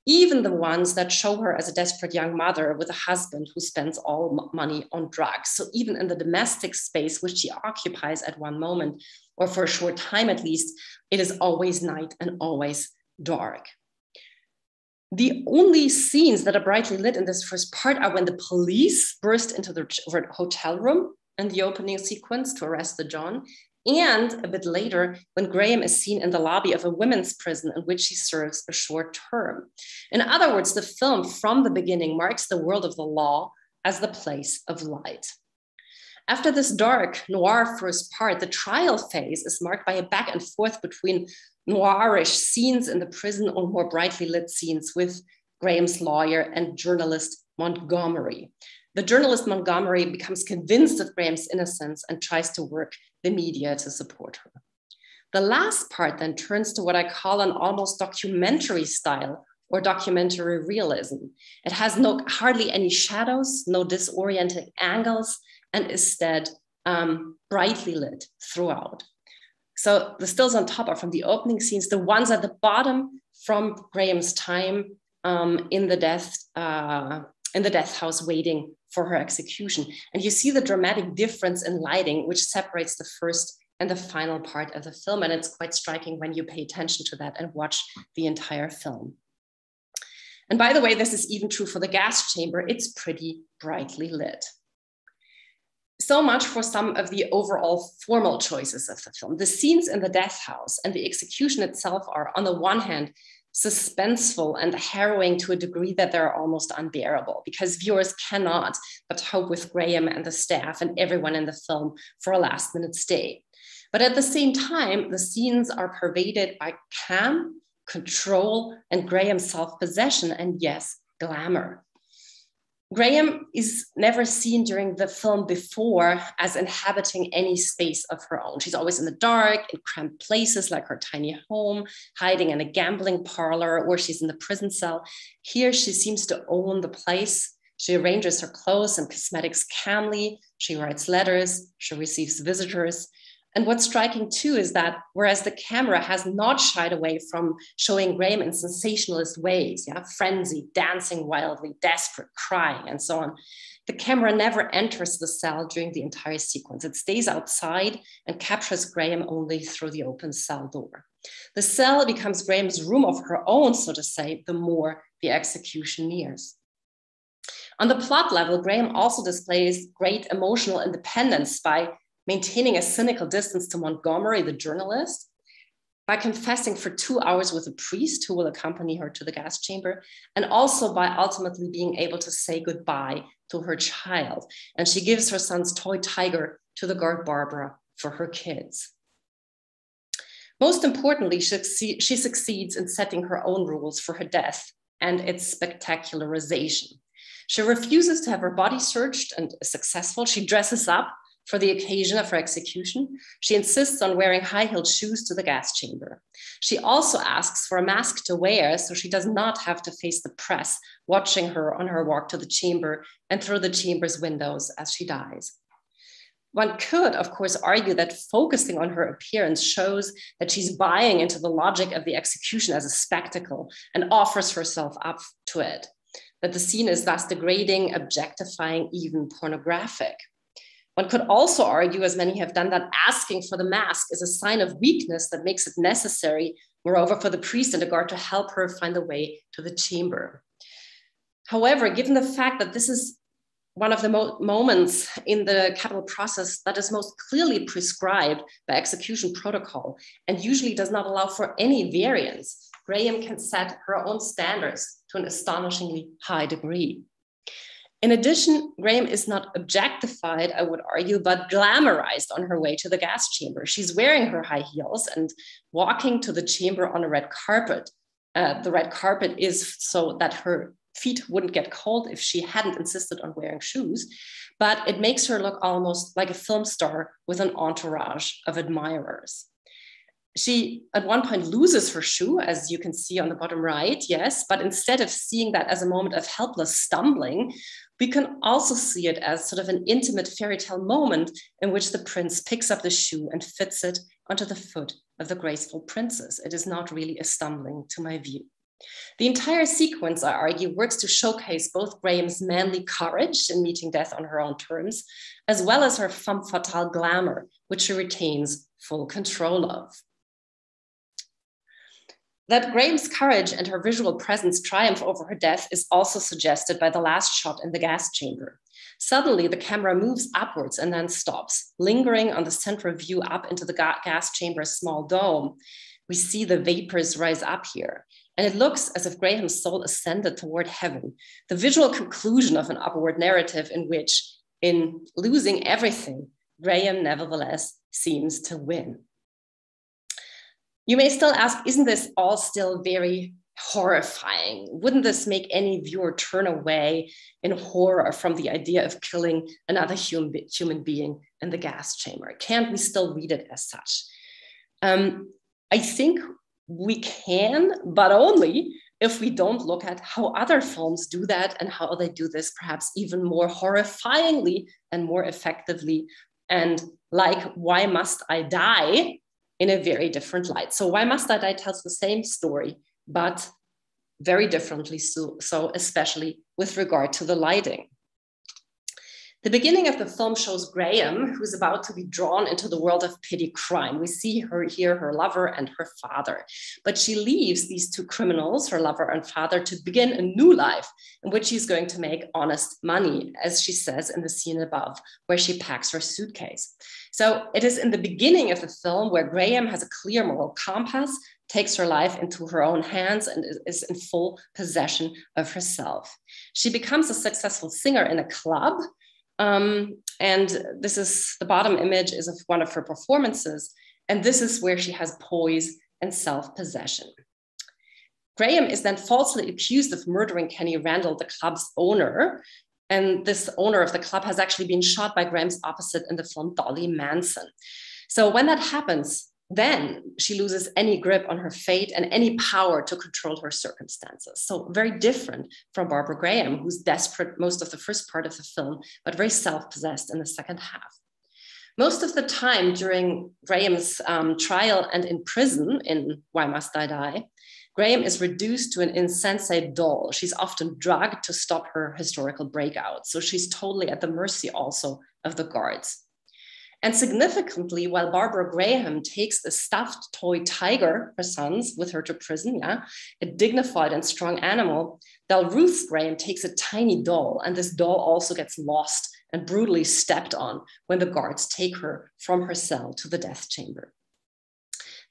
even the ones that show her as a desperate young mother with a husband who spends all money on drugs. So even in the domestic space, which she occupies at one moment, or for a short time at least, it is always night and always dark. The only scenes that are brightly lit in this first part are when the police burst into the hotel room in the opening sequence to arrest the John, and a bit later when Graham is seen in the lobby of a women's prison in which she serves a short term. In other words, the film from the beginning marks the world of the law as the place of light. After this dark noir first part, the trial phase is marked by a back and forth between noirish scenes in the prison or more brightly lit scenes with Graham's lawyer and journalist Montgomery. The journalist Montgomery becomes convinced of Graham's innocence and tries to work the media to support her. The last part then turns to what I call an almost documentary style or documentary realism. It has hardly any shadows, no disorienting angles, and instead brightly lit throughout. So the stills on top are from the opening scenes. The ones at the bottom from Graham's time in the death house waiting for her execution. And you see the dramatic difference in lighting, which separates the first and the final part of the film. And it's quite striking when you pay attention to that and watch the entire film. And by the way, this is even true for the gas chamber. It's pretty brightly lit. So much for some of the overall formal choices of the film. The scenes in the death house and the execution itself are, on the one hand, suspenseful and harrowing to a degree that they're almost unbearable, because viewers cannot but hope with Graham and the staff and everyone in the film for a last-minute stay. But at the same time, the scenes are pervaded by calm, control, and Graham's self-possession, and yes, glamour. Graham is never seen during the film before as inhabiting any space of her own. She's always in the dark, in cramped places like her tiny home, hiding in a gambling parlor, or she's in the prison cell. Here, she seems to own the place. She arranges her clothes and cosmetics calmly. She writes letters. She receives visitors. And what's striking too is that whereas the camera has not shied away from showing Graham in sensationalist ways, frenzied, dancing wildly, desperate, crying, and so on, the camera never enters the cell during the entire sequence. It stays outside and captures Graham only through the open cell door. The cell becomes Graham's room of her own, so to say, the more the execution nears. On the plot level, Graham also displays great emotional independence by maintaining a cynical distance to Montgomery, the journalist, by confessing for 2 hours with a priest who will accompany her to the gas chamber, and also by ultimately being able to say goodbye to her child. And she gives her son's toy tiger to the guard Barbara for her kids. Most importantly, she succeeds in setting her own rules for her death and its spectacularization. She refuses to have her body searched and is successful. She dresses up for the occasion of her execution. She insists on wearing high-heeled shoes to the gas chamber. She also asks for a mask to wear so she does not have to face the press watching her on her walk to the chamber and through the chamber's windows as she dies. One could, of course, argue that focusing on her appearance shows that she's buying into the logic of the execution as a spectacle and offers herself up to it, that the scene is thus degrading, objectifying, even pornographic. One could also argue, as many have done, that asking for the mask is a sign of weakness that makes it necessary, moreover, for the priest and the guard to help her find the way to the chamber. However, given the fact that this is one of the moments in the capital process that is most clearly prescribed by execution protocol and usually does not allow for any variance, Graham can set her own standards to an astonishingly high degree. In addition, Graham is not objectified, I would argue, but glamorized on her way to the gas chamber. She's wearing her high heels and walking to the chamber on a red carpet. The red carpet is so that her feet wouldn't get cold if she hadn't insisted on wearing shoes, but it makes her look almost like a film star with an entourage of admirers. She, at one point, loses her shoe, as you can see on the bottom right, yes, but instead of seeing that as a moment of helpless stumbling, we can also see it as sort of an intimate fairy tale moment in which the prince picks up the shoe and fits it onto the foot of the graceful princess. It is not really a stumbling to my view. The entire sequence, I argue, works to showcase both Graham's manly courage in meeting death on her own terms, as well as her femme fatale glamour, which she retains full control of. That Graham's courage and her visual presence triumph over her death is also suggested by the last shot in the gas chamber. Suddenly, the camera moves upwards and then stops, lingering on the central view up into the gas chamber's small dome. We see the vapors rise up here, and it looks as if Graham's soul ascended toward heaven, the visual conclusion of an upward narrative in which, in losing everything, Graham nevertheless seems to win. You may still ask, isn't this all still very horrifying? Wouldn't this make any viewer turn away in horror from the idea of killing another human being in the gas chamber? Can't we still read it as such? I think we can, but only if we don't look at how other films do that and how they do this perhaps even more horrifyingly and more effectively. And like, Why Must I Die? In a very different light. So Why Must I Die tells the same story, but very differently so especially with regard to the lighting. The beginning of the film shows Graham, who's about to be drawn into the world of petty crime. We see her here, her lover and her father, but she leaves these two criminals, her lover and father, to begin a new life in which she's going to make honest money, as she says in the scene above, where she packs her suitcase. So it is in the beginning of the film where Graham has a clear moral compass, takes her life into her own hands and is in full possession of herself. She becomes a successful singer in a club. And this is the bottom image is of one of her performances. And this is where she has poise and self-possession. Graham is then falsely accused of murdering Kenny Randall, the club's owner. And this owner of the club has actually been shot by Graham's opposite in the film Dolly Manson. So when that happens, then she loses any grip on her fate and any power to control her circumstances. So very different from Barbara Graham, who's desperate most of the first part of the film, but very self-possessed in the second half. Most of the time during Graham's trial and in prison in Why Must I Die, Graham is reduced to an insensate doll. She's often drugged to stop her historical breakout. So she's totally at the mercy also of the guards. And significantly, while Barbara Graham takes a stuffed toy tiger, her son's, with her to prison, a dignified and strong animal, Ruth Graham takes a tiny doll, and this doll also gets lost and brutally stepped on when the guards take her from her cell to the death chamber.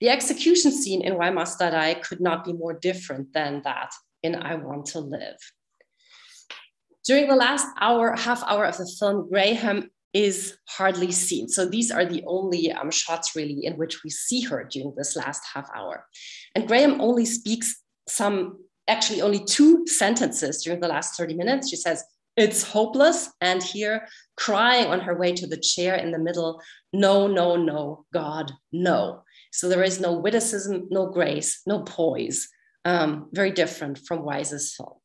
The execution scene in Why Must I Die could not be more different than that in I Want to Live. During the last half hour of the film, Graham is hardly seen. So these are the only shots really in which we see her during this last half hour. And Graham only speaks actually only 2 sentences during the last 30 minutes. She says, "It's hopeless." And here, crying on her way to the chair in the middle, "No, no, no, God, no." So there is no witticism, no grace, no poise. Very different from Wise's film.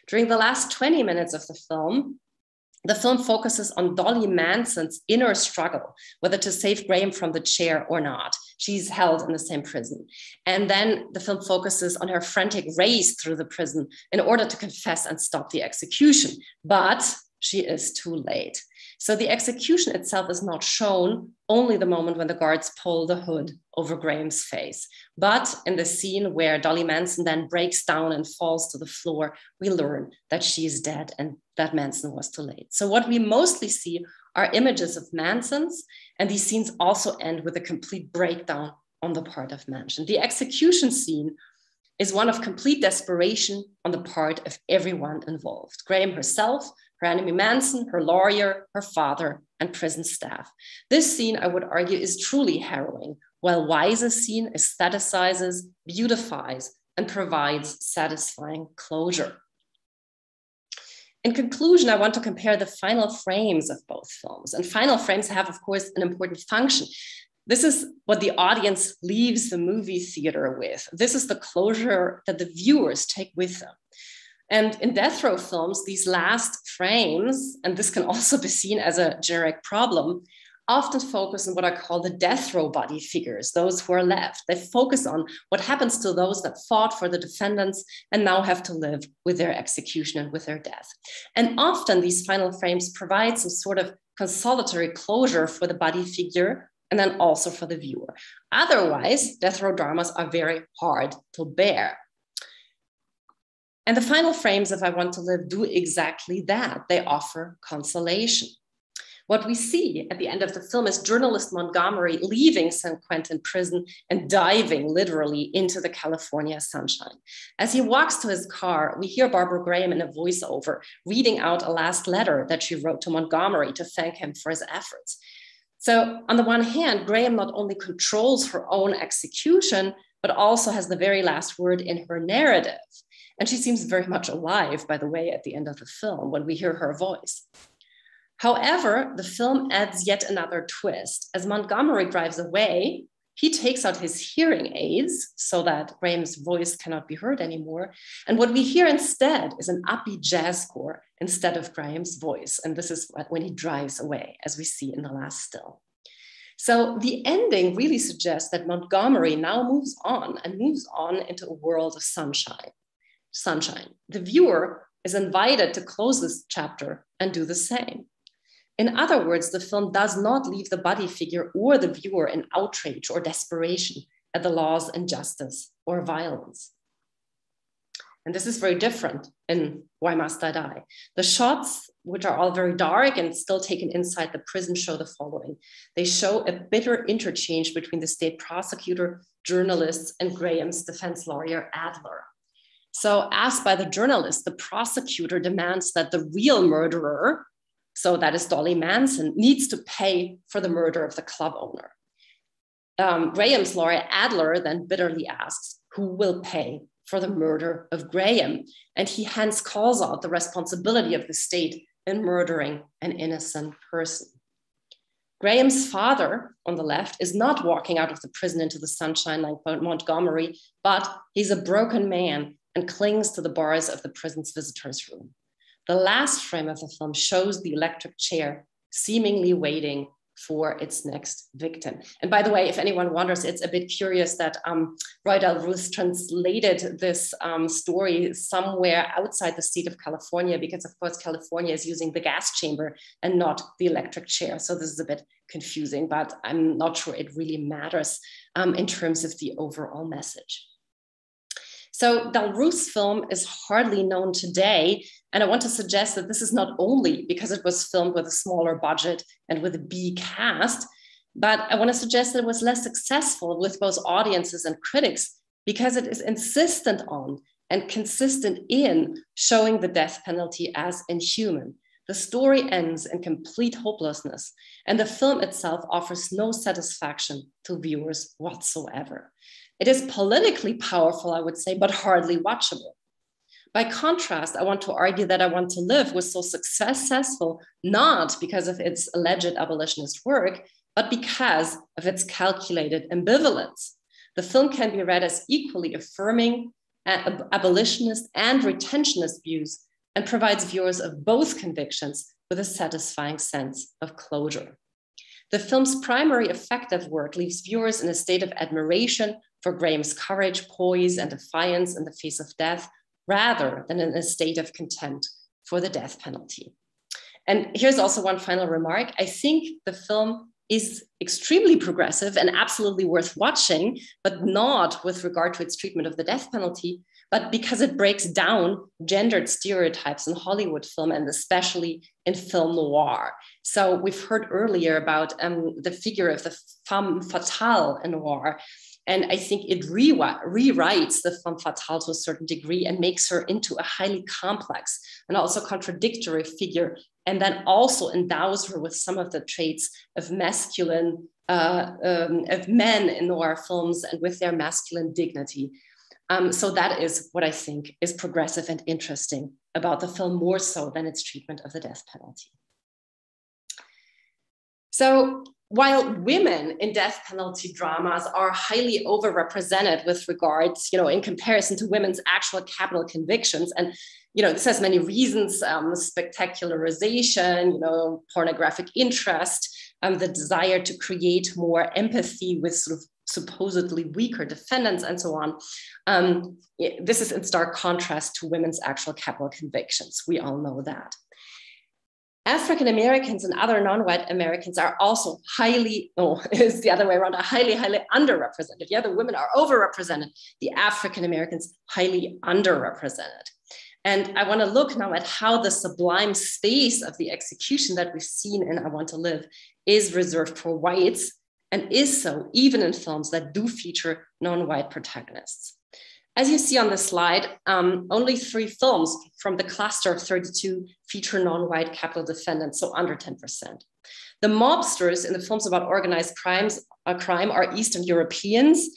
During the last 20 minutes of the film focuses on Dolly Manson's inner struggle, whether to save Graham from the chair or not. She's held in the same prison. And then the film focuses on her frantic race through the prison in order to confess and stop the execution. But she is too late. So the execution itself is not shown, only the moment when the guards pull the hood over Graham's face. But in the scene where Dolly Manson then breaks down and falls to the floor, we learn that she's dead and that Manson was too late. So what we mostly see are images of Mansons, and these scenes also end with a complete breakdown on the part of Manson. The execution scene is one of complete desperation on the part of everyone involved. Graham herself, her enemy Manson, her lawyer, her father, and prison staff. This scene, I would argue, is truly harrowing, while Wise's scene aestheticizes, beautifies, and provides satisfying closure. In conclusion, I want to compare the final frames of both films. And final frames have, of course, an important function. This is what the audience leaves the movie theater with. This is the closure that the viewers take with them. And in death row films, these last frames, and this can also be seen as a generic problem, often focus on what I call the death row body figures, those who are left. They focus on what happens to those that fought for the defendants and now have to live with their execution and with their death. And often these final frames provide some sort of consolatory closure for the body figure and then also for the viewer. Otherwise, death row dramas are very hard to bear. And the final frames of I Want to Live do exactly that. They offer consolation. What we see at the end of the film is journalist Montgomery leaving San Quentin prison and diving literally into the California sunshine. As he walks to his car, we hear Barbara Graham in a voiceover reading out a last letter that she wrote to Montgomery to thank him for his efforts. So on the one hand, Graham not only controls her own execution, but also has the very last word in her narrative. And she seems very much alive, by the way, at the end of the film when we hear her voice. However, the film adds yet another twist. As Montgomery drives away, he takes out his hearing aids so that Graham's voice cannot be heard anymore. And what we hear instead is an upbeat jazz score instead of Graham's voice. And this is when he drives away, as we see in the last still. So the ending really suggests that Montgomery now moves on into a world of sunshine. The viewer is invited to close this chapter and do the same. In other words, the film does not leave the body figure or the viewer in outrage or desperation at the law's injustice or violence. And this is very different in Why Must I Die? The shots, which are all very dark and still taken inside the prison, show the following. They show a bitter interchange between the state prosecutor, journalists, and Graham's defense lawyer, Adler. So asked by the journalist, the prosecutor demands that the real murderer, so that is Dolly Manson, needs to pay for the murder of the club owner. Graham's lawyer, Adler, then bitterly asks, who will pay for the murder of Graham? And he hence calls out the responsibility of the state in murdering an innocent person. Graham's father, on the left, is not walking out of the prison into the sunshine like Montgomery, but he's a broken man and clings to the bars of the prison's visitors' room. The last frame of the film shows the electric chair seemingly waiting for its next victim. And by the way, if anyone wonders, it's a bit curious that Roy Del Ruth translated this story somewhere outside the state of California, because of course, California is using the gas chamber and not the electric chair. So this is a bit confusing, but I'm not sure it really matters in terms of the overall message. So Del Ruth's film is hardly known today. And I want to suggest that this is not only because it was filmed with a smaller budget and with a B cast, but I want to suggest that it was less successful with both audiences and critics because it is insistent on and consistent in showing the death penalty as inhuman. The story ends in complete hopelessness, and the film itself offers no satisfaction to viewers whatsoever. It is politically powerful, I would say, but hardly watchable. By contrast, I want to argue that I Want to Live was so successful, not because of its alleged abolitionist work, but because of its calculated ambivalence. The film can be read as equally affirming abolitionist and retentionist views, and provides viewers of both convictions with a satisfying sense of closure. The film's primary effective work leaves viewers in a state of admiration for Graham's courage, poise, and defiance in the face of death, rather than in a state of contempt for the death penalty. And here's also one final remark. I think the film is extremely progressive and absolutely worth watching, but not with regard to its treatment of the death penalty, but because it breaks down gendered stereotypes in Hollywood film and especially in film noir. So we've heard earlier about the figure of the femme fatale in noir. And I think it rewrites the femme fatale to a certain degree and makes her into a highly complex and also contradictory figure, and then also endows her with some of the traits of masculine, of men in noir films and with their masculine dignity. So that is what I think is progressive and interesting about the film, more so than its treatment of the death penalty. So while women in death penalty dramas are highly overrepresented with regards, in comparison to women's actual capital convictions, and this has many reasons: spectacularization, pornographic interest, the desire to create more empathy with sort of supposedly weaker defendants, and so on. This is in stark contrast to women's actual capital convictions. We all know that. African Americans and other non-white Americans are also it's the other way around, are highly underrepresented. Yeah, the women are overrepresented, the African Americans highly underrepresented. And I want to look now at how the sublime space of the execution that we've seen in I Want to Live is reserved for whites, and is so even in films that do feature non-white protagonists. As you see on the slide, only 3 films from the cluster of 32 feature non-white capital defendants, so under 10%. The mobsters in the films about organized crime are Eastern Europeans,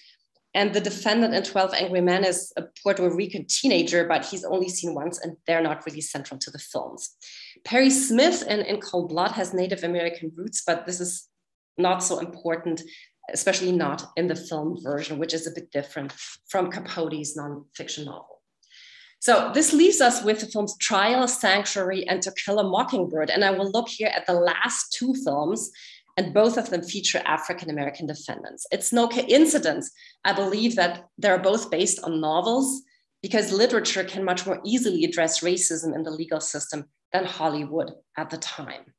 and the defendant in 12 Angry Men is a Puerto Rican teenager, but he's only seen once and they're not really central to the films. Perry Smith in Cold Blood has Native American roots, but this is not so important, especially not in the film version, which is a bit different from Capote's nonfiction novel. So this leaves us with the films Trial, Sanctuary, and To Kill a Mockingbird. And I will look here at the last 2 films, and both of them feature African-American defendants. It's no coincidence, I believe, that they're both based on novels, because literature can much more easily address racism in the legal system than Hollywood at the time.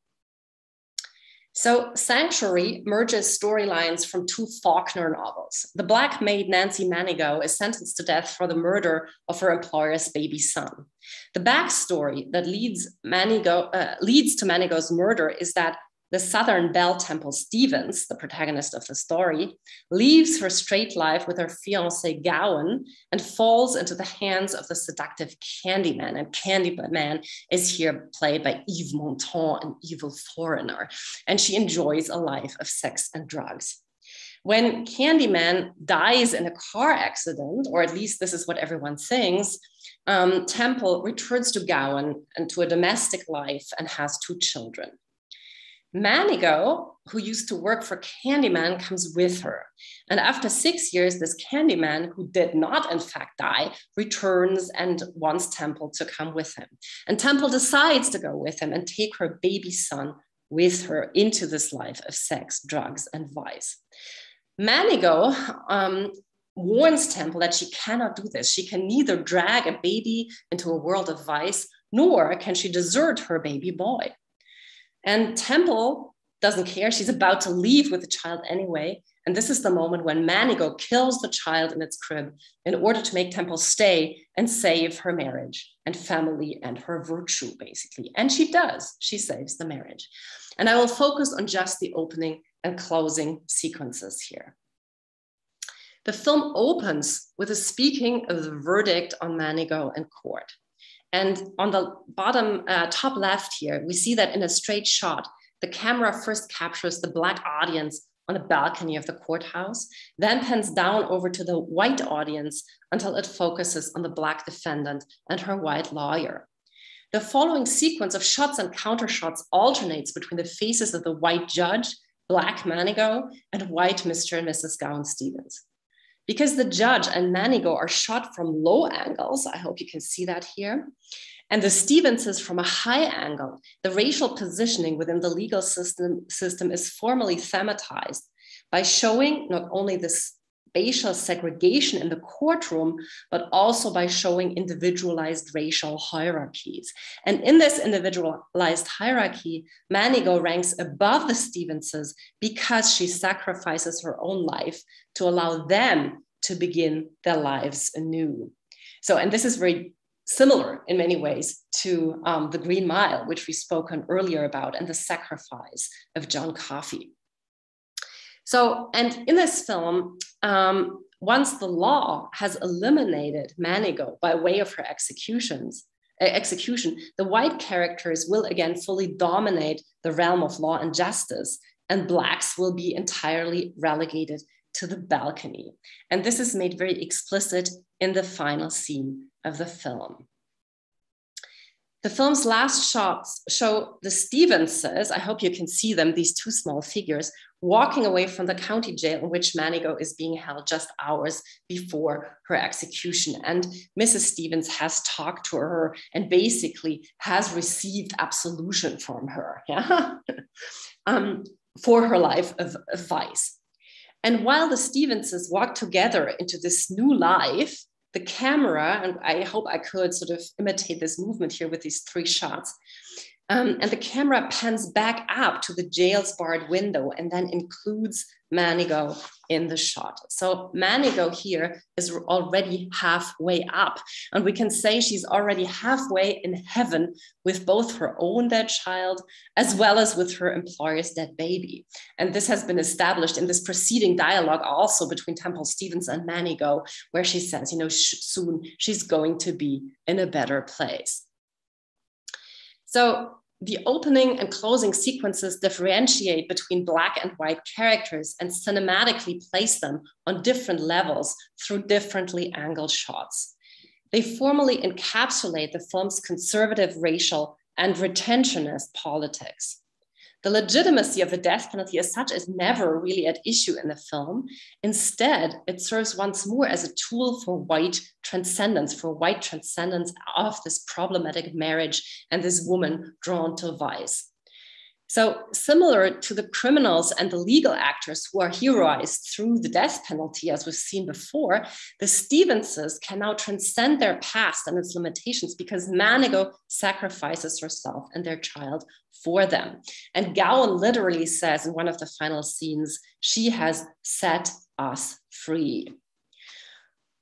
So Sanctuary merges storylines from 2 Faulkner novels. The Black maid Nancy Manigault is sentenced to death for the murder of her employer's baby son. The backstory that leads to Manigault's murder is that the Southern Belle Temple Stevens, the protagonist of the story, leaves her straight life with her fiancé Gowan and falls into the hands of the seductive Candyman. And Candyman is here played by Yves Montand, an evil foreigner. And she enjoys a life of sex and drugs. When Candyman dies in a car accident, or at least this is what everyone thinks, Temple returns to Gowan and to a domestic life and has 2 children. Manigault, who used to work for Candyman, comes with her. And after 6 years, this Candyman, who did not in fact die, returns and wants Temple to come with him. And Temple decides to go with him and take her baby son with her into this life of sex, drugs, and vice. Manigault warns Temple that she cannot do this. She can neither drag a baby into a world of vice, nor can she desert her baby boy. And Temple doesn't care. She's about to leave with the child anyway. And this is the moment when Manigault kills the child in its crib in order to make Temple stay and save her marriage and family and her virtue, basically. And she does. She saves the marriage. And I will focus on just the opening and closing sequences here. The film opens with a speaking of the verdict on Manigault in court. And on the bottom top left here, we see that in a straight shot, the camera first captures the Black audience on a balcony of the courthouse, then pans down over to the white audience until it focuses on the Black defendant and her white lawyer. The following sequence of shots and countershots alternates between the faces of the white judge, Black Manigault, and white Mr. and Mrs. Gowan-Stevens. Because the judge and Manigault are shot from low angles, I hope you can see that here, and the Stevenses from a high angle, the racial positioning within the legal system is formally thematized by showing not only this spatial segregation in the courtroom, but also by showing individualized racial hierarchies. And in this individualized hierarchy, Manigault ranks above the Stevenses because she sacrifices her own life to allow them to begin their lives anew. So, and this is very similar in many ways to the Green Mile, which we spoke on earlier about, and the sacrifice of John Coffey. So, and in this film, once the law has eliminated Manigault by way of her execution, the white characters will again fully dominate the realm of law and justice, and Blacks will be entirely relegated to the balcony. And this is made very explicit in the final scene of the film. The film's last shots show the Stevenses, I hope you can see them, these two small figures, walking away from the county jail in which Manigault is being held just hours before her execution. And Mrs. Stevens has talked to her and basically has received absolution from her, yeah? For her life of vice. And while the Stevenses walk together into this new life, the camera, and I hope I could sort of imitate this movement here with these three shots, and the camera pans back up to the jail's barred window and then includes Manigault in the shot. So Manigault here is already halfway up, and we can say she's already halfway in heaven with both her own dead child as well as with her employer's dead baby. And this has been established in this preceding dialogue also between Temple Stevens and Manigault, where she says, you know, soon she's going to be in a better place. So the opening and closing sequences differentiate between Black and white characters and cinematically place them on different levels through differently angled shots. They formally encapsulate the film's conservative, racial, and retentionist politics. The legitimacy of the death penalty as such is never really at issue in the film. Instead, it serves once more as a tool for white transcendence of this problematic marriage and this woman drawn to vice. So similar to the criminals and the legal actors who are heroized through the death penalty, as we've seen before, the Stevenses can now transcend their past and its limitations because Manigault sacrifices herself and their child for them. And Gowan literally says in one of the final scenes, she has set us free.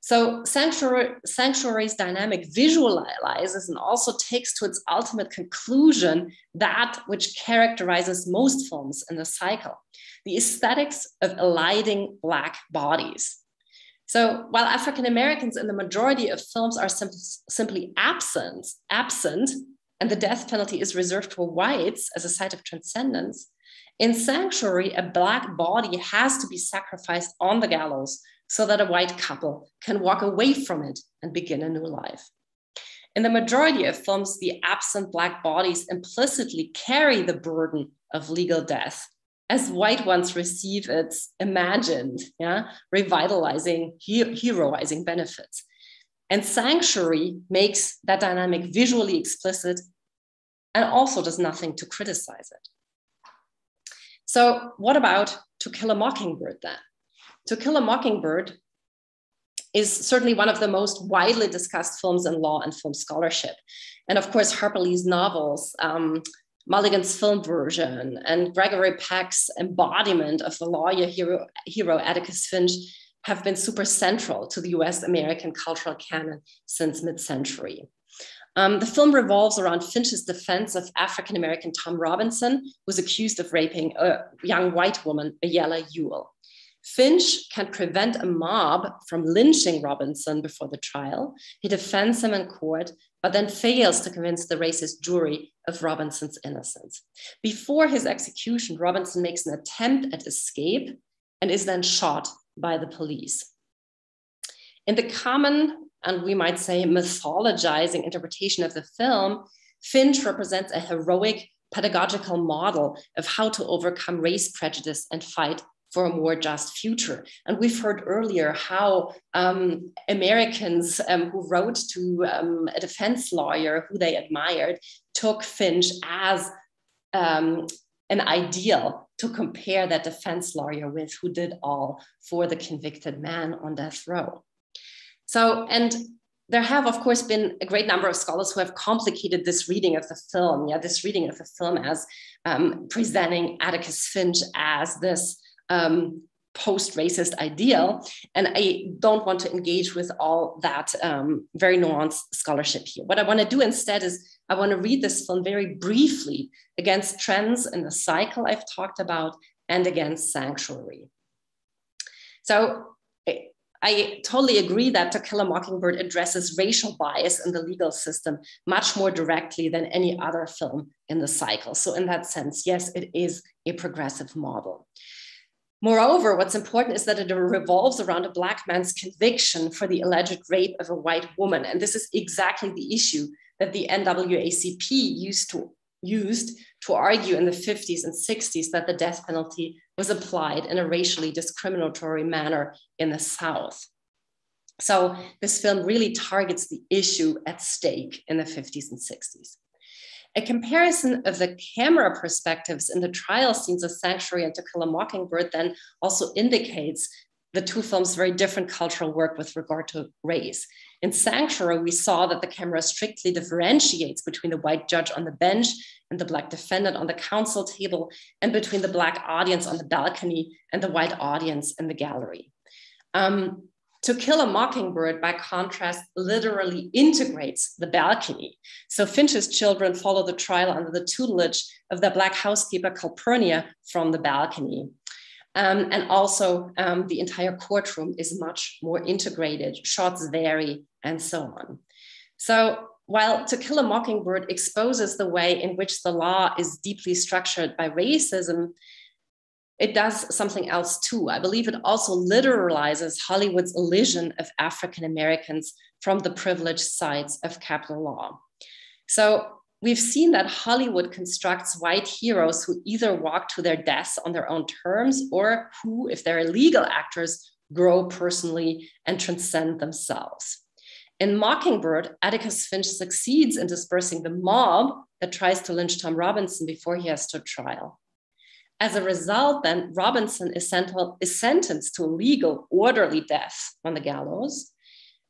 So Sanctuary's dynamic visualizes and also takes to its ultimate conclusion that which characterizes most films in the cycle, the aesthetics of eliding Black bodies. So while African Americans in the majority of films are simply absent, and the death penalty is reserved for whites as a site of transcendence, in Sanctuary, a Black body has to be sacrificed on the gallows so that a white couple can walk away from it and begin a new life. In the majority of films, the absent Black bodies implicitly carry the burden of legal death, as white ones receive its imagined, revitalizing, heroizing benefits. And Sanctuary makes that dynamic visually explicit and also does nothing to criticize it. So what about To Kill a Mockingbird then? To Kill a Mockingbird is certainly one of the most widely discussed films in law and film scholarship. And of course, Harper Lee's novels, Mulligan's film version, and Gregory Peck's embodiment of the lawyer hero Atticus Finch have been super central to the US American cultural canon since mid-century. The film revolves around Finch's defense of African-American Tom Robinson, who's accused of raping a young white woman, Ayala Ewell. Finch can prevent a mob from lynching Robinson before the trial. He defends him in court, but then fails to convince the racist jury of Robinson's innocence. Before his execution, Robinson makes an attempt at escape and is then shot by the police. In the common, and we might say mythologizing interpretation of the film, Finch represents a heroic pedagogical model of how to overcome race prejudice and fight for a more just future. And we've heard earlier how Americans who wrote to a defense lawyer who they admired took Finch as an ideal to compare that defense lawyer with, who did all for the convicted man on death row. So, and there have, of course, been a great number of scholars who have complicated this reading of the film, this reading of the film as presenting Atticus Finch as this post-racist ideal. And I don't want to engage with all that very nuanced scholarship here. What I want to do instead is I want to read this film very briefly against trends in the cycle I've talked about and against sanctuary. So I totally agree that To Kill a Mockingbird addresses racial bias in the legal system much more directly than any other film in the cycle. So in that sense, yes, it is a progressive model. Moreover, what's important is that it revolves around a Black man's conviction for the alleged rape of a white woman. And this is exactly the issue that the NAACP used to argue in the 50s and 60s, that the death penalty was applied in a racially discriminatory manner in the South. So this film really targets the issue at stake in the 50s and 60s. A comparison of the camera perspectives in the trial scenes of Sanctuary and To Kill a Mockingbird then also indicates the two films' very different cultural work with regard to race. In Sanctuary, we saw that the camera strictly differentiates between the white judge on the bench and the Black defendant on the counsel table, and between the Black audience on the balcony and the white audience in the gallery. To Kill a Mockingbird, by contrast, literally integrates the balcony. So Finch's children follow the trial under the tutelage of the Black housekeeper Calpurnia from the balcony. And also the entire courtroom is much more integrated, shots vary, and so on. So while To Kill a Mockingbird exposes the way in which the law is deeply structured by racism, it does something else too. I believe it also literalizes Hollywood's elision of African Americans from the privileged sides of capital law. So we've seen that Hollywood constructs white heroes who either walk to their deaths on their own terms, or who, if they're illegal actors, grow personally and transcend themselves. In Mockingbird, Atticus Finch succeeds in dispersing the mob that tries to lynch Tom Robinson before he has to trial. As a result, then, Robinson is sentenced to a legal, orderly death on the gallows.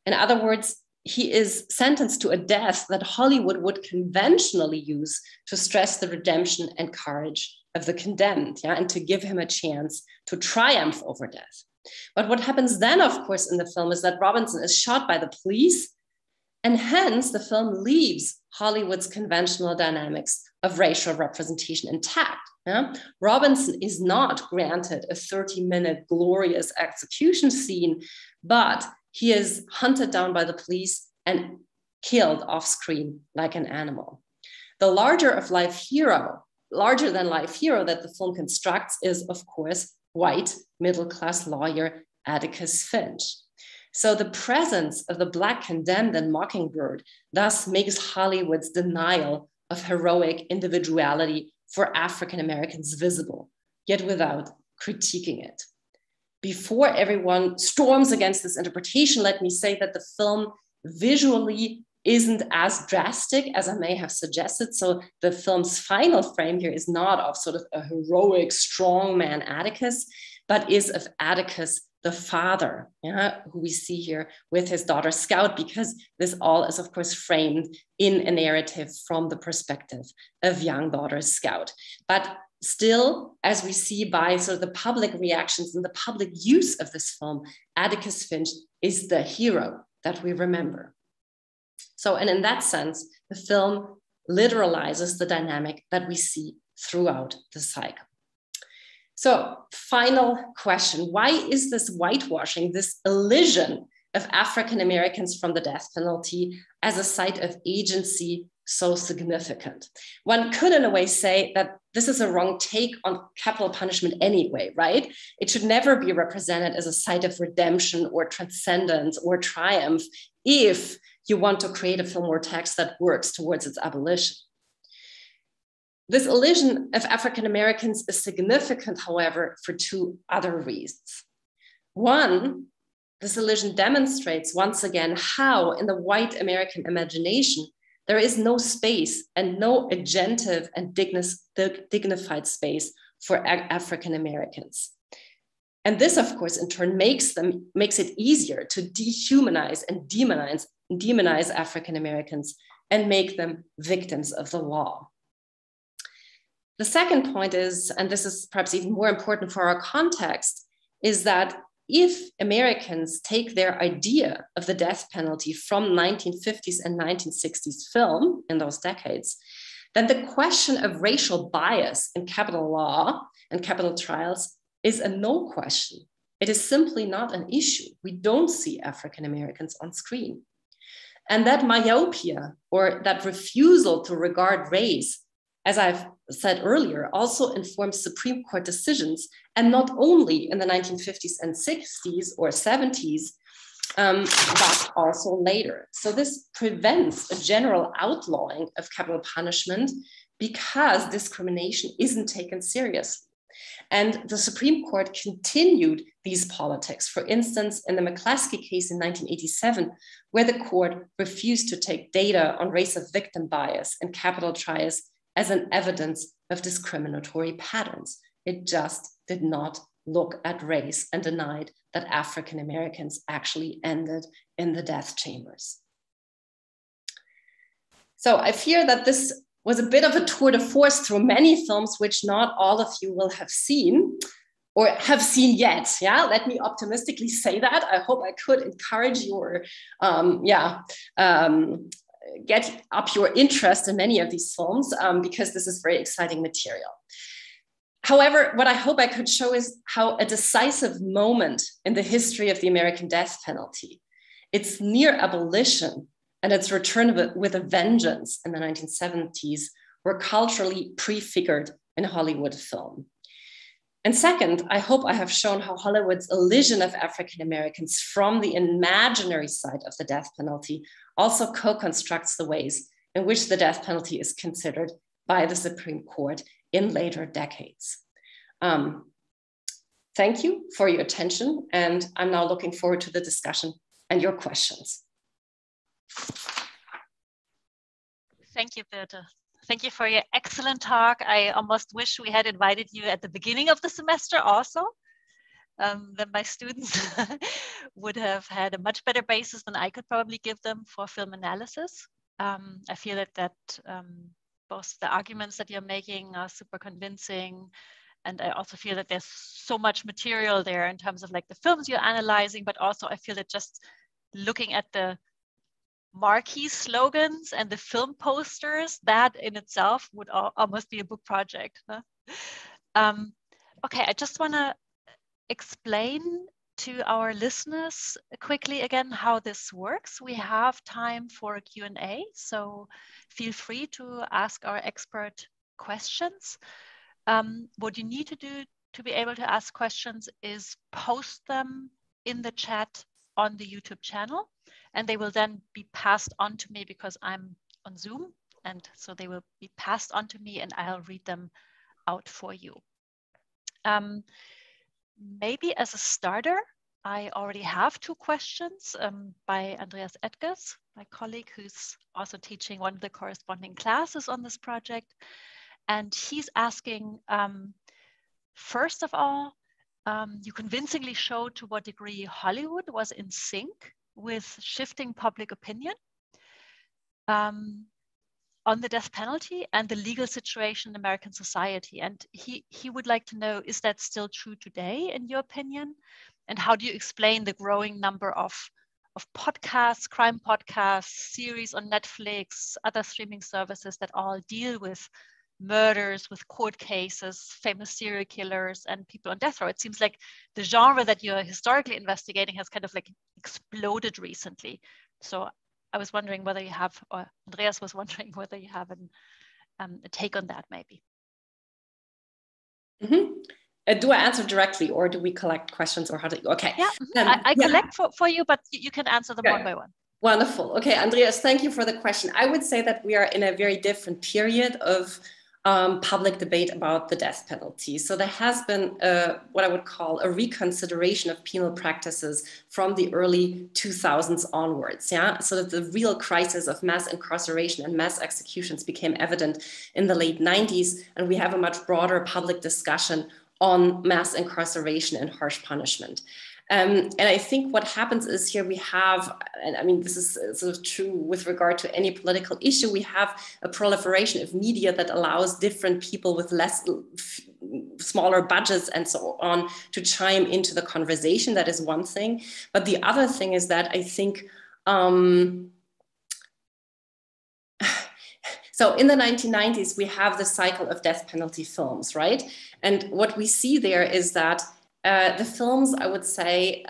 In other words, he is sentenced to a death that Hollywood would conventionally use to stress the redemption and courage of the condemned, and to give him a chance to triumph over death. But what happens then, of course, in the film is that Robinson is shot by the police, and hence the film leaves Hollywood's conventional dynamics of racial representation intact. Robinson is not granted a 30-minute glorious execution scene, but he is hunted down by the police and killed off screen like an animal. The larger than life hero that the film constructs is, of course, white middle-class lawyer Atticus Finch. So the presence of the Black condemned in Mockingbird thus makes Hollywood's denial of heroic individuality for African Americans visible, yet without critiquing it. Before everyone storms against this interpretation, let me say that the film visually isn't as drastic as I may have suggested. So the film's final frame here is not of sort of a heroic strongman Atticus, but is of Atticus, the father, who we see here with his daughter Scout, because this all is, of course, framed in a narrative from the perspective of young daughter Scout. But still, as we see by sort of the public reactions and the public use of this film, Atticus Finch is the hero that we remember. So, and in that sense, the film literalizes the dynamic that we see throughout the cycle. So, final question. Why is this whitewashing, this elision of African Americans from the death penalty as a site of agency so significant? One could, in a way, say that this is a wrong take on capital punishment anyway, right? It should never be represented as a site of redemption or transcendence or triumph if you want to create a film or text that works towards its abolition. This elision of African Americans is significant, however, for two other reasons. One, this elision demonstrates once again how in the white American imagination, there is no space and no agentive and dignified space for African Americans. And this, of course, in turn makes it easier to dehumanize and demonize African Americans and make them victims of the law. The second point is, and this is perhaps even more important for our context, is that if Americans take their idea of the death penalty from 1950s and 1960s film in those decades, then the question of racial bias in capital law and capital trials is a no question. It is simply not an issue. We don't see African Americans on screen. And that myopia, or that refusal to regard race, as I've said earlier, also informs Supreme Court decisions, and not only in the 1950s and 60s or 70s, but also later. So this prevents a general outlawing of capital punishment because discrimination isn't taken seriously. And the Supreme Court continued these politics, for instance, in the McClaskey case in 1987, where the court refused to take data on race of victim bias in capital trials as an evidence of discriminatory patterns. It just did not look at race and denied that African Americans actually ended in the death chambers. So I fear that this was a bit of a tour de force through many films, which not all of you will have seen or have seen yet. Yeah, let me optimistically say that. I hope I could encourage your, get up your interest in many of these films because this is very exciting material. However, what I hope I could show is how a decisive moment in the history of the American death penalty, its near abolition and its return with a vengeance in the 1970s, were culturally prefigured in Hollywood film. And second, I hope I have shown how Hollywood's elision of African Americans from the imaginary side of the death penalty also co-constructs the ways in which the death penalty is considered by the Supreme Court in later decades. Thank you for your attention, and I'm now looking forward to the discussion and your questions. Thank you, Birte. Thank you for your excellent talk. I almost wish we had invited you at the beginning of the semester also. Then my students would have had a much better basis than I could probably give them for film analysis. I feel that both the arguments that you're making are super convincing. And I also feel that there's so much material there in terms of like the films you're analyzing, but also I feel that just looking at the marquee slogans and the film posters, that in itself would almost be a book project. No? Okay, I just want to explain to our listeners quickly again how this works. We have time for a Q&A, so feel free to ask our expert questions. What you need to do to be able to ask questions is post them in the chat on the YouTube channel, and they will then be passed on to me because I'm on Zoom, and so they will be passed on to me and I'll read them out for you. Maybe as a starter, I already have two questions by Andreas Edgers, my colleague who's also teaching one of the corresponding classes on this project. And he's asking, first of all, you convincingly showed to what degree Hollywood was in sync with shifting public opinion on the death penalty and the legal situation in American society. And he would like to know, is that still true today in your opinion? And how do you explain the growing number of podcasts, crime podcasts, series on Netflix, other streaming services that all deal with murders with court cases, famous serial killers, and people on death row. It seems like the genre that you're historically investigating has kind of like exploded recently. So I was wondering whether you have, or Andreas was wondering whether you have a take on that, maybe. Do I answer directly, or do we collect questions, or how do you? Okay. Yeah, I collect for you, but you can answer them one by one. Wonderful. Okay, Andreas, thank you for the question. I would say that we are in a very different period of public debate about the death penalty. So there has been what I would call a reconsideration of penal practices from the early 2000s onwards. Yeah, so that the real crisis of mass incarceration and mass executions became evident in the late 90s, and we have a much broader public discussion on mass incarceration and harsh punishment. And I think what happens is here we have, and I mean, this is sort of true with regard to any political issue, we have a proliferation of media that allows different people with smaller budgets and so on to chime into the conversation. That is one thing. But the other thing is that I think, so in the 1990s, we have the cycle of death penalty films, right? And what we see there is that the films, I would say,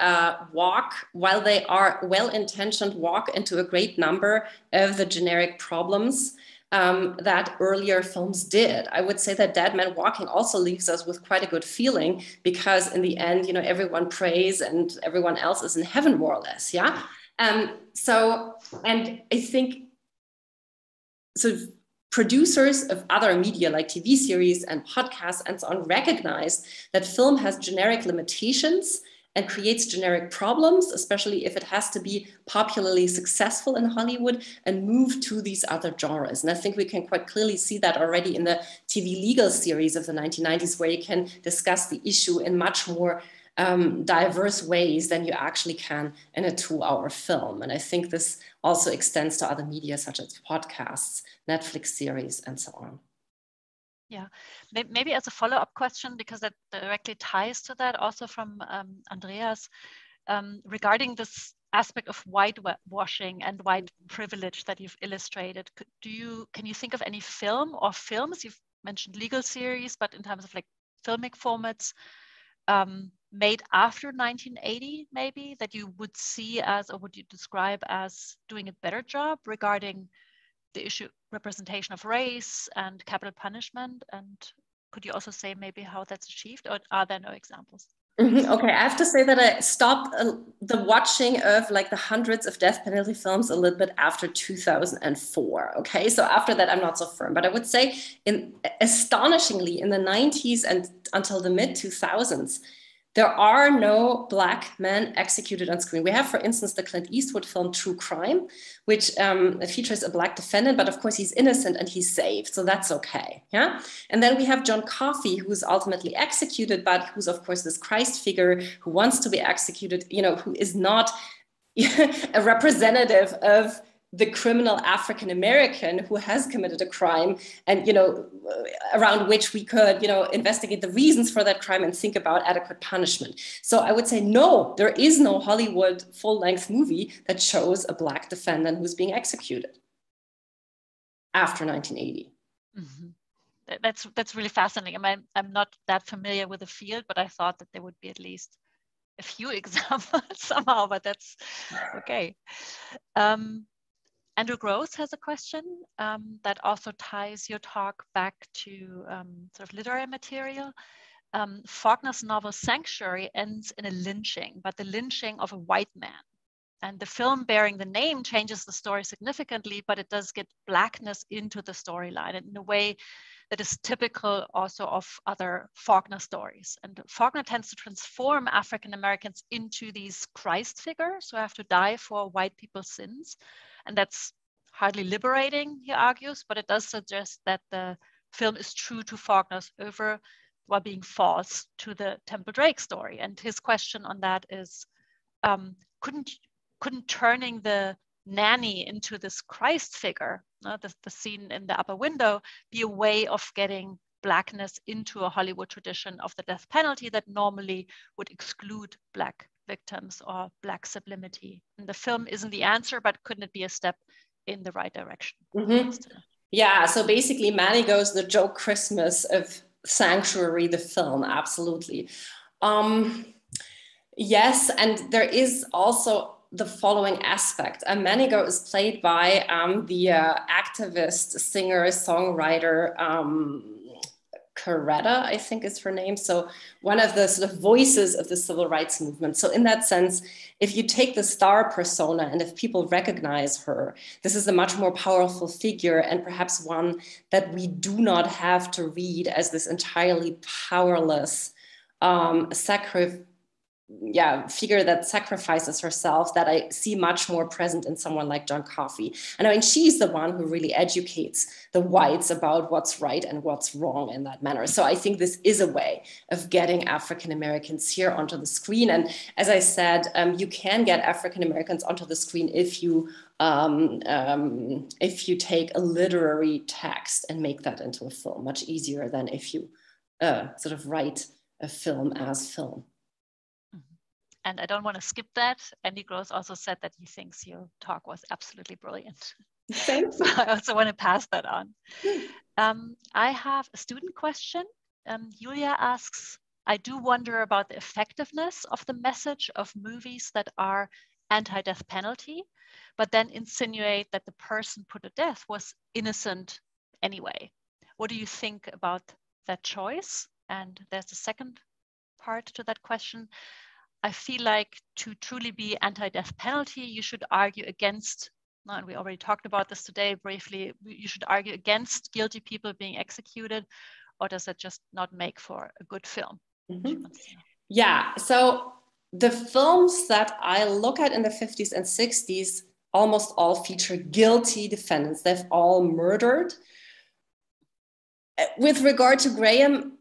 while they are well-intentioned, walk into a great number of the generic problems that earlier films did. I would say that Dead Man Walking also leaves us with quite a good feeling, because in the end, you know, everyone prays and everyone else is in heaven, more or less, yeah? And I think, so producers of other media like TV series and podcasts and so on recognize that film has generic limitations and creates generic problems, especially if it has to be popularly successful in Hollywood, and move to these other genres. And I think we can quite clearly see that already in the TV legal series of the 1990s, where you can discuss the issue in much more diverse ways than you actually can in a 2-hour film. And I think this also extends to other media such as podcasts, Netflix series, and so on. Yeah, maybe as a follow-up question, because that directly ties to that, also from Andreas, regarding this aspect of whitewashing and white privilege that you've illustrated. Can you think of any film or films? You've mentioned legal series, but in terms of like filmic formats, made after 1980, maybe, that you would see as, or would you describe as doing a better job regarding the issue representation of race and capital punishment? And could you also say maybe how that's achieved, or are there no examples? Okay, I have to say that I stopped the watching of like the hundreds of death penalty films a little bit after 2004. Okay, so after that, I'm not so firm. But I would say, astonishingly, in the 90s and until the mid 2000s, there are no Black men executed on screen. We have, for instance, the Clint Eastwood film True Crime, which features a Black defendant, but of course he's innocent and he's saved, so that's okay. Yeah. And then we have John Coffey, who's ultimately executed, but who's of course this Christ figure who wants to be executed, you know, who is not a representative of the criminal African American who has committed a crime, and, you know, around which we could, you know, investigate the reasons for that crime and think about adequate punishment. So I would say, no, there is no Hollywood full-length movie that shows a Black defendant who's being executed after 1980. Mm-hmm. That's really fascinating. I mean, I'm not that familiar with the field, but I thought that there would be at least a few examples somehow, but that's okay. Andrew Gross has a question that also ties your talk back to sort of literary material. Faulkner's novel Sanctuary ends in a lynching, but the lynching of a white man. And the film bearing the name changes the story significantly, but it does get Blackness into the storyline in a way that is typical also of other Faulkner stories. And Faulkner tends to transform African Americans into these Christ figures who have to die for white people's sins. And that's hardly liberating, he argues, but it does suggest that the film is true to Faulkner's oeuvre while being false to the Temple Drake story. And his question on that is, couldn't turning the nanny into this Christ figure, the scene in the upper window, be a way of getting Blackness into a Hollywood tradition of the death penalty that normally would exclude Black victims or Black sublimity? And the film isn't the answer, but couldn't it be a step in the right direction? Mm-hmm. Yeah, so basically Manigault's the Joe Christmas of Sanctuary, the film, absolutely. Yes, and there is also the following aspect. Manigault is played by the activist, singer, songwriter, Coretta, I think is her name. So one of the sort of voices of the civil rights movement. So in that sense, if you take the star persona and if people recognize her, this is a much more powerful figure and perhaps one that we do not have to read as this entirely powerless figure that sacrifices herself, that I see much more present in someone like John Coffey. And I mean, she's the one who really educates the whites about what's right and what's wrong in that manner. So I think this is a way of getting African Americans here onto the screen. And as I said, you can get African Americans onto the screen if you take a literary text and make that into a film, much easier than if you sort of write a film as film. And I don't want to skip that. Andy Gross also said that he thinks your talk was absolutely brilliant. Thanks. So I also want to pass that on. I have a student question. Julia asks, I do wonder about the effectiveness of the message of movies that are anti-death penalty, but then insinuate that the person put to death was innocent anyway. What do you think about that choice? And there's a second part to that question. I feel like to truly be anti-death penalty, you should argue against, and we already talked about this today briefly, you should argue against guilty people being executed, or does that just not make for a good film? Mm-hmm. Yeah, so the films that I look at in the 50s and 60s almost all feature guilty defendants. They've all murdered. With regard to Graham,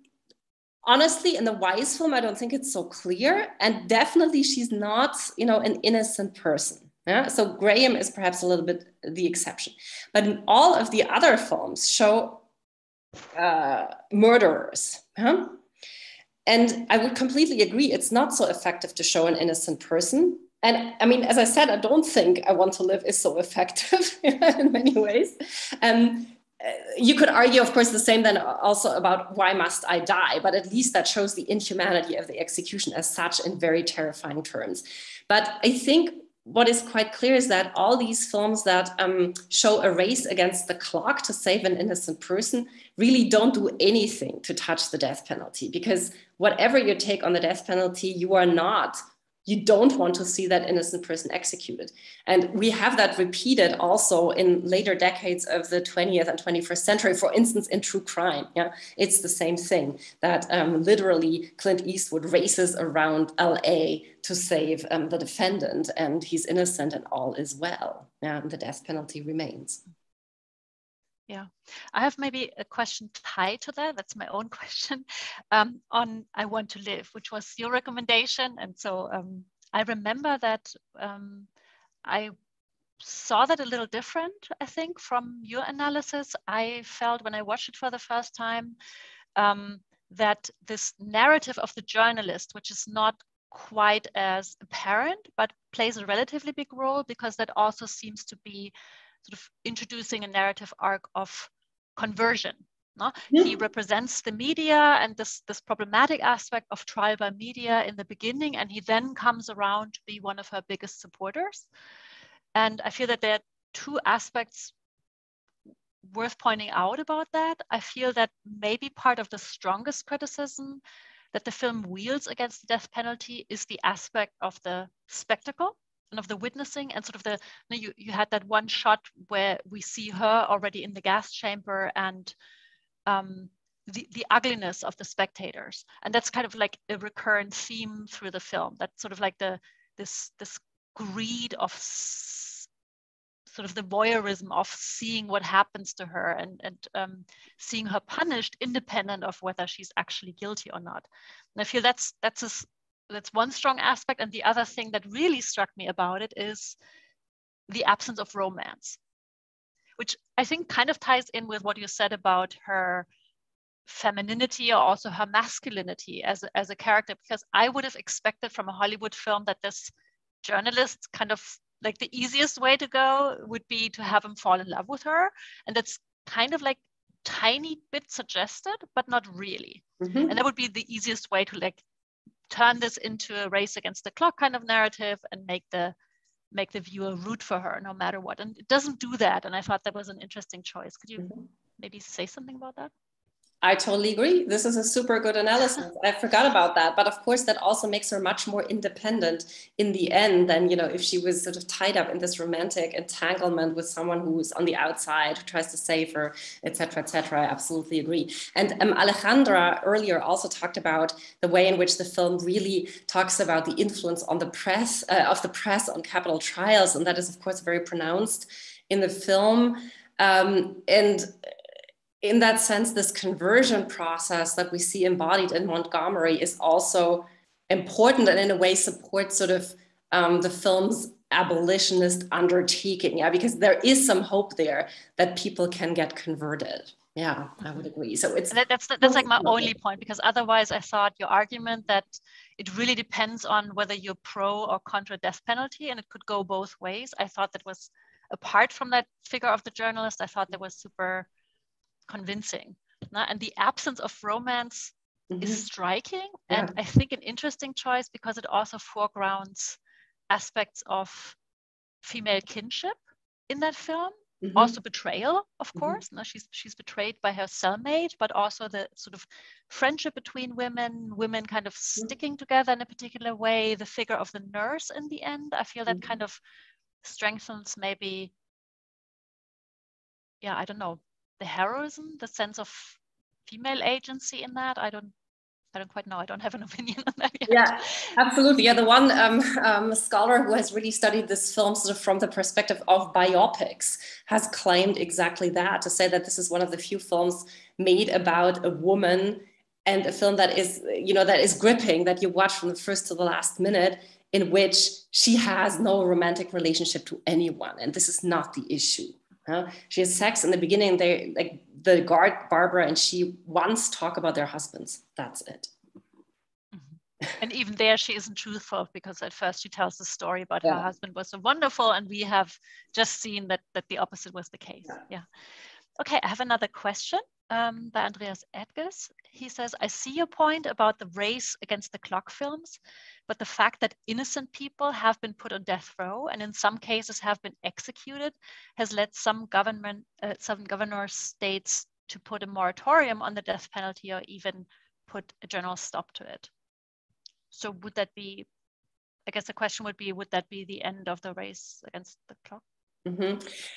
honestly, in the Wise film, I don't think it's so clear. And definitely she's not, an innocent person. Yeah? So Graham is perhaps a little bit the exception. But in all of the other films show murderers. Huh? And I would completely agree. It's not so effective to show an innocent person. And I mean, as I said, I don't think I Want to Live is so effective in many ways. You could argue, of course, the same then also about Why Must I Die? But at least that shows the inhumanity of the execution as such in very terrifying terms. But I think what is quite clear is that all these films that show a race against the clock to save an innocent person really don't do anything to touch the death penalty, because whatever your take on the death penalty, you don't want to see that innocent person executed. And we have that repeated also in later decades of the 20th and 21st century, for instance, in true crime. Yeah, it's the same thing, that literally Clint Eastwood races around LA to save the defendant, and he's innocent and all is well. Yeah, and the death penalty remains. Yeah, I have maybe a question tied to that. That's my own question on I Want to Live, which was your recommendation. And so I remember that I saw that a little different, I think, from your analysis. I felt when I watched it for the first time that this narrative of the journalist, which is not quite as apparent, but plays a relatively big role, because that also seems to be sort of introducing a narrative arc of conversion. No? Mm-hmm. He represents the media and this problematic aspect of trial by media in the beginning, and he then comes around to be one of her biggest supporters. And I feel that there are two aspects worth pointing out about that. I feel that maybe part of the strongest criticism that the film wields against the death penalty is the aspect of the spectacle and of the witnessing, and sort of you had that one shot where we see her already in the gas chamber, and the ugliness of the spectators, and that's kind of like a recurrent theme through the film. That's sort of like this greed of sort of the voyeurism of seeing what happens to her, and seeing her punished independent of whether she's actually guilty or not. And I feel that's one strong aspect. And the other thing that really struck me about it is the absence of romance, which I think kind of ties in with what you said about her femininity or also her masculinity as a character, because I would have expected from a Hollywood film that this journalist, kind of like the easiest way to go would be to have him fall in love with her. And that's kind of like tiny bit suggested, but not really. Mm-hmm. And that would be the easiest way to like turn this into a race against the clock kind of narrative and make the viewer root for her no matter what. And it doesn't do that. And I thought that was an interesting choice. Could you maybe say something about that? I totally agree. This is a super good analysis. I forgot about that. But of course, that also makes her much more independent in the end than, you know, if she was sort of tied up in this romantic entanglement with someone who's on the outside, who tries to save her, etc., etc. I absolutely agree. And Alejandra earlier also talked about the way in which the film really talks about the influence on the press, of the press on capital trials. And that is, of course, very pronounced in the film. And in that sense, this conversion process that we see embodied in Montgomery is also important and in a way supports sort of the film's abolitionist undertaking, yeah, because there is some hope there that people can get converted. Yeah, I would agree. So it's that's like my only point, because otherwise I thought your argument that it really depends on whether you're pro or contra death penalty, and it could go both ways. I thought that was, apart from that figure of the journalist, I thought that was super convincing. And the absence of romance is striking, and I think an interesting choice because it also foregrounds aspects of female kinship in that film. Also betrayal, of course. No, she's betrayed by her cellmate, but also the sort of friendship between women kind of sticking together in a particular way. The figure of the nurse in the end, I feel that kind of strengthens maybe, yeah, I don't know, the heroism, the sense of female agency in that. I don't quite know. I don't have an opinion on that yet. Yeah, absolutely. Yeah, the one scholar who has really studied this film sort of from the perspective of biopics has claimed exactly that, to say that this is one of the few films made about a woman, and a film that is, you know, that is gripping, that you watch from the first to the last minute, in which she has no romantic relationship to anyone. And this is not the issue. She has sex in the beginning. They, like, the guard, Barbara, and she once talk about their husbands. That's it. And even there, she isn't truthful, because at first she tells the story about her husband was so wonderful, and we have just seen that the opposite was the case. Yeah. Okay, I have another question by Andreas Edges. He says, I see your point about the race against the clock films, but the fact that innocent people have been put on death row and in some cases have been executed has led some governor states to put a moratorium on the death penalty, or even put a general stop to it. So would that be, I guess the question would be, would that be the end of the race against the clock?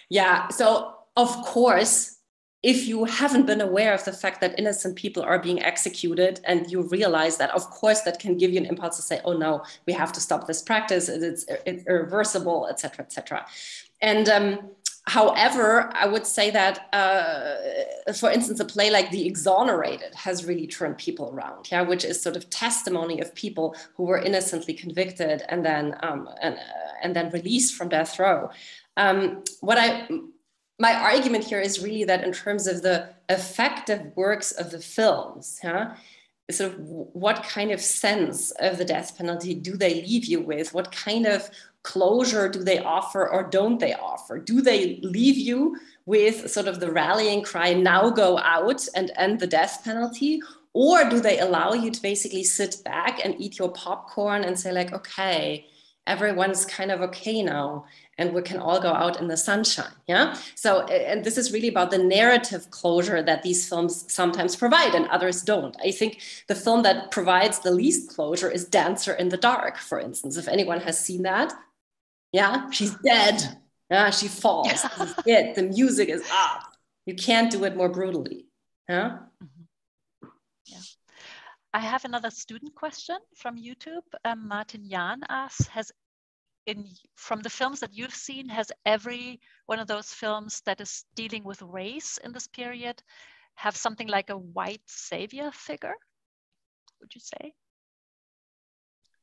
Yeah, so of course, if you haven't been aware of the fact that innocent people are being executed, and you realize that, of course, that can give you an impulse to say, oh no, we have to stop this practice, it's irreversible, etc., etc. And however, I would say that, for instance, a play like The Exonerated has really turned people around, yeah, which is sort of testimony of people who were innocently convicted and then released from death row. My argument here is really that in terms of the effective works of the films, sort of what kind of sense of the death penalty do they leave you with? What kind of closure do they offer or don't they offer? Do they leave you with sort of the rallying cry, now go out and end the death penalty? Or do they allow you to basically sit back and eat your popcorn and say, like, okay, everyone's kind of okay now, and we can all go out in the sunshine, yeah? So, and this is really about the narrative closure that these films sometimes provide and others don't. I think the film that provides the least closure is Dancer in the Dark, for instance. If anyone has seen that, yeah, she's dead, yeah, she falls, this is it, the music is up. You can't do it more brutally, yeah? Yeah. I have another student question from YouTube. Martin Jan asks, from the films that you've seen, has every one of those films that is dealing with race in this period have something like a white savior figure, would you say?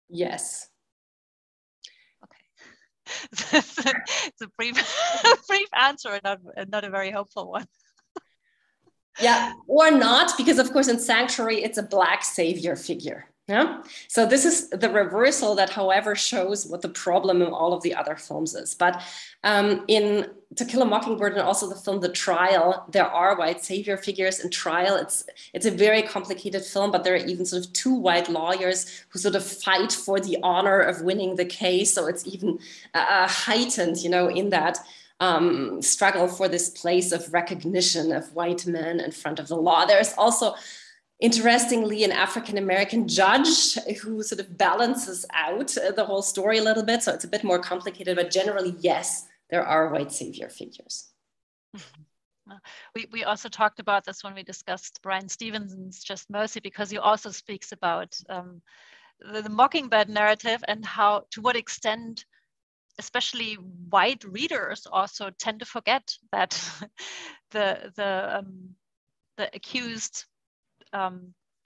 Yes. Okay. It's a brief answer, and not a very hopeful one. Yeah, or not, because of course in Sanctuary, it's a black savior figure. Yeah. So this is the reversal that, however, shows what the problem in all of the other films is. But in To Kill a Mockingbird and also the film The Trial, there are white savior figures in Trial. It's a very complicated film, but there are even sort of two white lawyers who sort of fight for the honor of winning the case. So it's even heightened, you know, in that struggle for this place of recognition of white men in front of the law. There's also, interestingly, an African-American judge who sort of balances out the whole story a little bit. So it's a bit more complicated, but generally, yes, there are white savior figures. We also talked about this when we discussed Brian Stevenson's Just Mercy, because he also speaks about the Mockingbird narrative and how, to what extent, especially white readers also tend to forget that the accused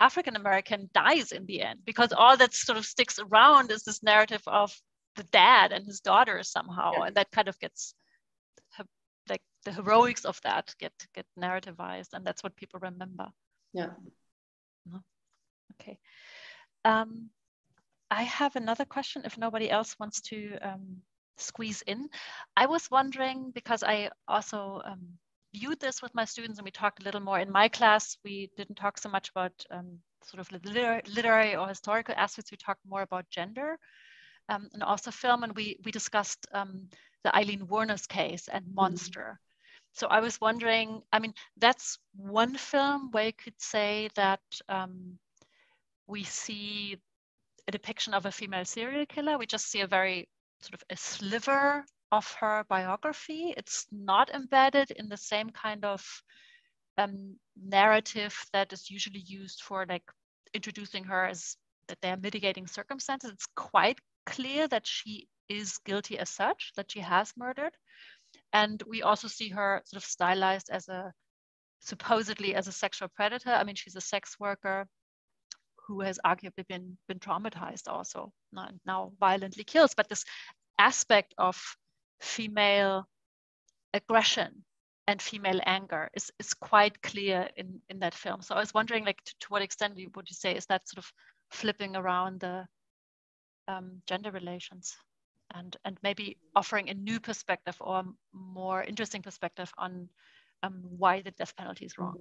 African-American dies in the end, because all that sort of sticks around is this narrative of the dad and his daughter somehow. Yeah. And that kind of gets, like, the heroics of that get narrativized, and that's what people remember. Yeah. Okay. I have another question if nobody else wants to squeeze in. I was wondering, because I also viewed this with my students, and we talked a little more in my class. We didn't talk so much about sort of literary or historical aspects. We talked more about gender and also film, and we discussed the Eileen Werner's case and Monster. So I was wondering, I mean, that's one film where you could say that we see a depiction of a female serial killer. We just see a very sort of a sliver of her biography. It's not embedded in the same kind of narrative that is usually used for, like, introducing her as that they are mitigating circumstances. It's quite clear that she is guilty as such, that she has murdered. And we also see her sort of stylized as supposedly as a sexual predator. I mean, she's a sex worker who has arguably been traumatized also, now violently kills. But this aspect of female aggression and female anger is quite clear in that film. So I was wondering, like, to what extent would you say is that sort of flipping around the gender relations and maybe offering a new perspective or a more interesting perspective on why the death penalty is wrong?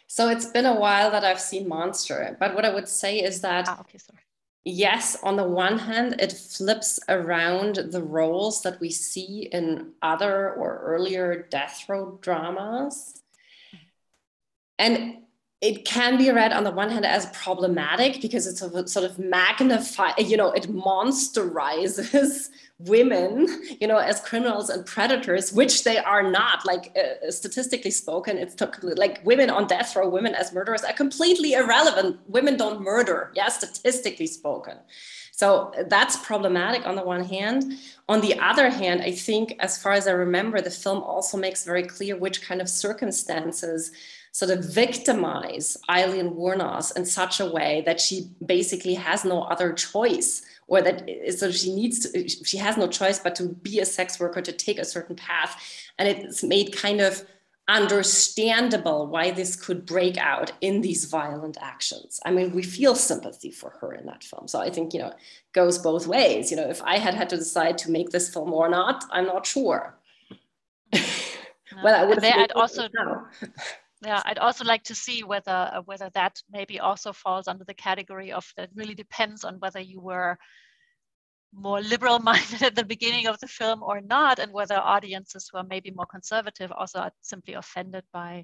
So it's been a while that I've seen Monster, but what I would say is that yes, on the one hand, it flips around the roles that we see in other or earlier death row dramas. And it can be read on the one hand as problematic because it's sort of magnified, you know, it monsterizes women, you know, as criminals and predators, which they are not. Like statistically spoken, it's like women on death row, women as murderers are completely irrelevant. Women don't murder, yeah, statistically spoken. So that's problematic on the one hand. On the other hand, I think, as far as I remember, the film also makes very clear which kind of circumstances sort of victimize Eileen Wuornos in such a way that she basically has no other choice, or that so she has no choice but to be a sex worker, to take a certain path. And it's made kind of understandable why this could break out in these violent actions. I mean, we feel sympathy for her in that film. So I think, you know, it goes both ways. You know, if I had to decide to make this film or not, I'm not sure. Well, I would have Yeah, I'd also like to see whether that maybe also falls under the category of that really depends on whether you were more liberal-minded at the beginning of the film or not, and whether audiences who are maybe more conservative also are simply offended by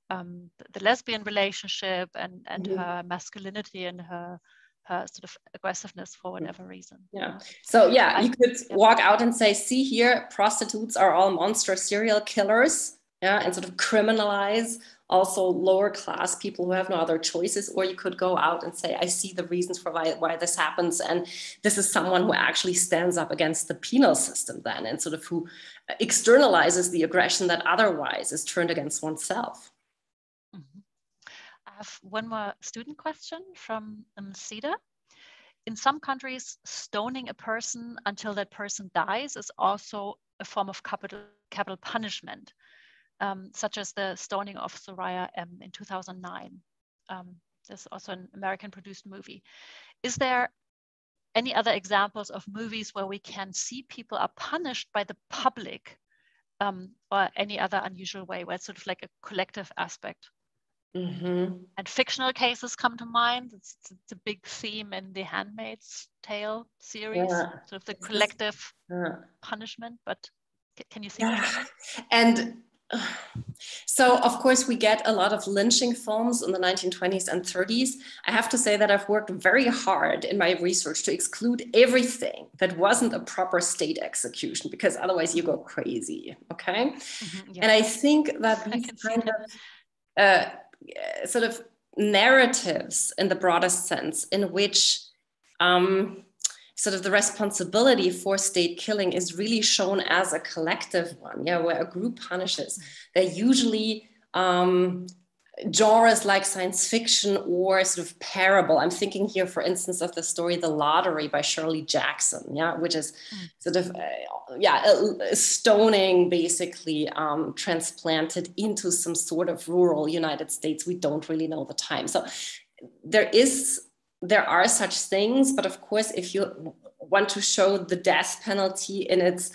the lesbian relationship and her masculinity and her sort of aggressiveness for whatever reason. Yeah. So yeah, you could walk out and say, see here, prostitutes are all monster serial killers. Yeah, and sort of criminalize also lower class people who have no other choices. Or you could go out and say, I see the reasons for why this happens. And this is someone who actually stands up against the penal system then, and sort of who externalizes the aggression that otherwise is turned against oneself. Mm-hmm. I have one more student question from Sida. In some countries, stoning a person until that person dies is also a form of capital punishment. Such as the stoning of Soraya M. in 2009. There's also an American-produced movie. Is there any other examples of movies where we can see people are punished by the public, or any other unusual way where it's sort of like a collective aspect? And fictional cases come to mind. It's a big theme in the Handmaid's Tale series, sort of the collective punishment. But can you think of any? And so, of course, we get a lot of lynching films in the 1920s and 30s. I have to say that I've worked very hard in my research to exclude everything that wasn't a proper state execution, because otherwise you go crazy, okay? And I think that these kind of sort of narratives in the broadest sense, in which sort of the responsibility for state killing is really shown as a collective one, where a group punishes. They're usually genres like science fiction or sort of parable. I'm thinking here, for instance, of the story The Lottery by Shirley Jackson, which is sort of a stoning basically transplanted into some sort of rural United States. We don't really know the time. So there are such things, but of course, if you want to show the death penalty in its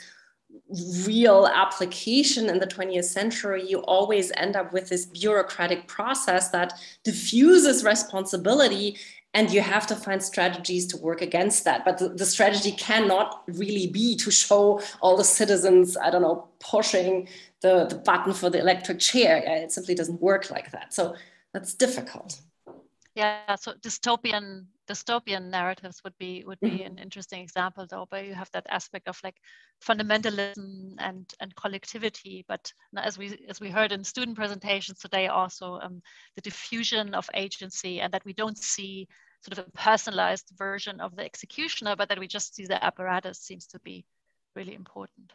real application in the 20th century, you always end up with this bureaucratic process that diffuses responsibility, and you have to find strategies to work against that. But the strategy cannot really be to show all the citizens, I don't know, pushing the button for the electric chair. It simply doesn't work like that. So that's difficult. Yeah, so dystopian narratives would be an interesting example, though, where you have that aspect of like fundamentalism and collectivity. But as we heard in student presentations today, also the diffusion of agency, and that we don't see sort of a personalized version of the executioner, but that we just see the apparatus, seems to be really important.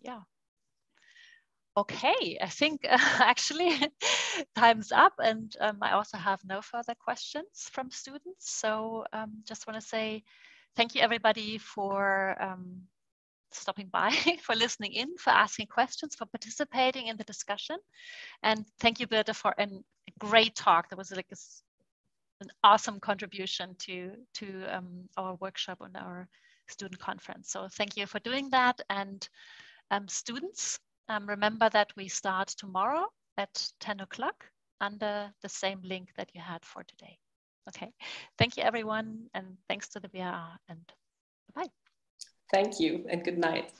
Yeah. Okay, I think actually time's up, and I also have no further questions from students. So just want to say thank you, everybody, for stopping by, for listening in, for asking questions, for participating in the discussion. And thank you, Birte, for a great talk. That was like an awesome contribution to our workshop and our student conference. So thank you for doing that. And students, remember that we start tomorrow at 10 o'clock under the same link that you had for today. Okay, thank you, everyone, and thanks to the BRR, and bye. Thank you, and good night.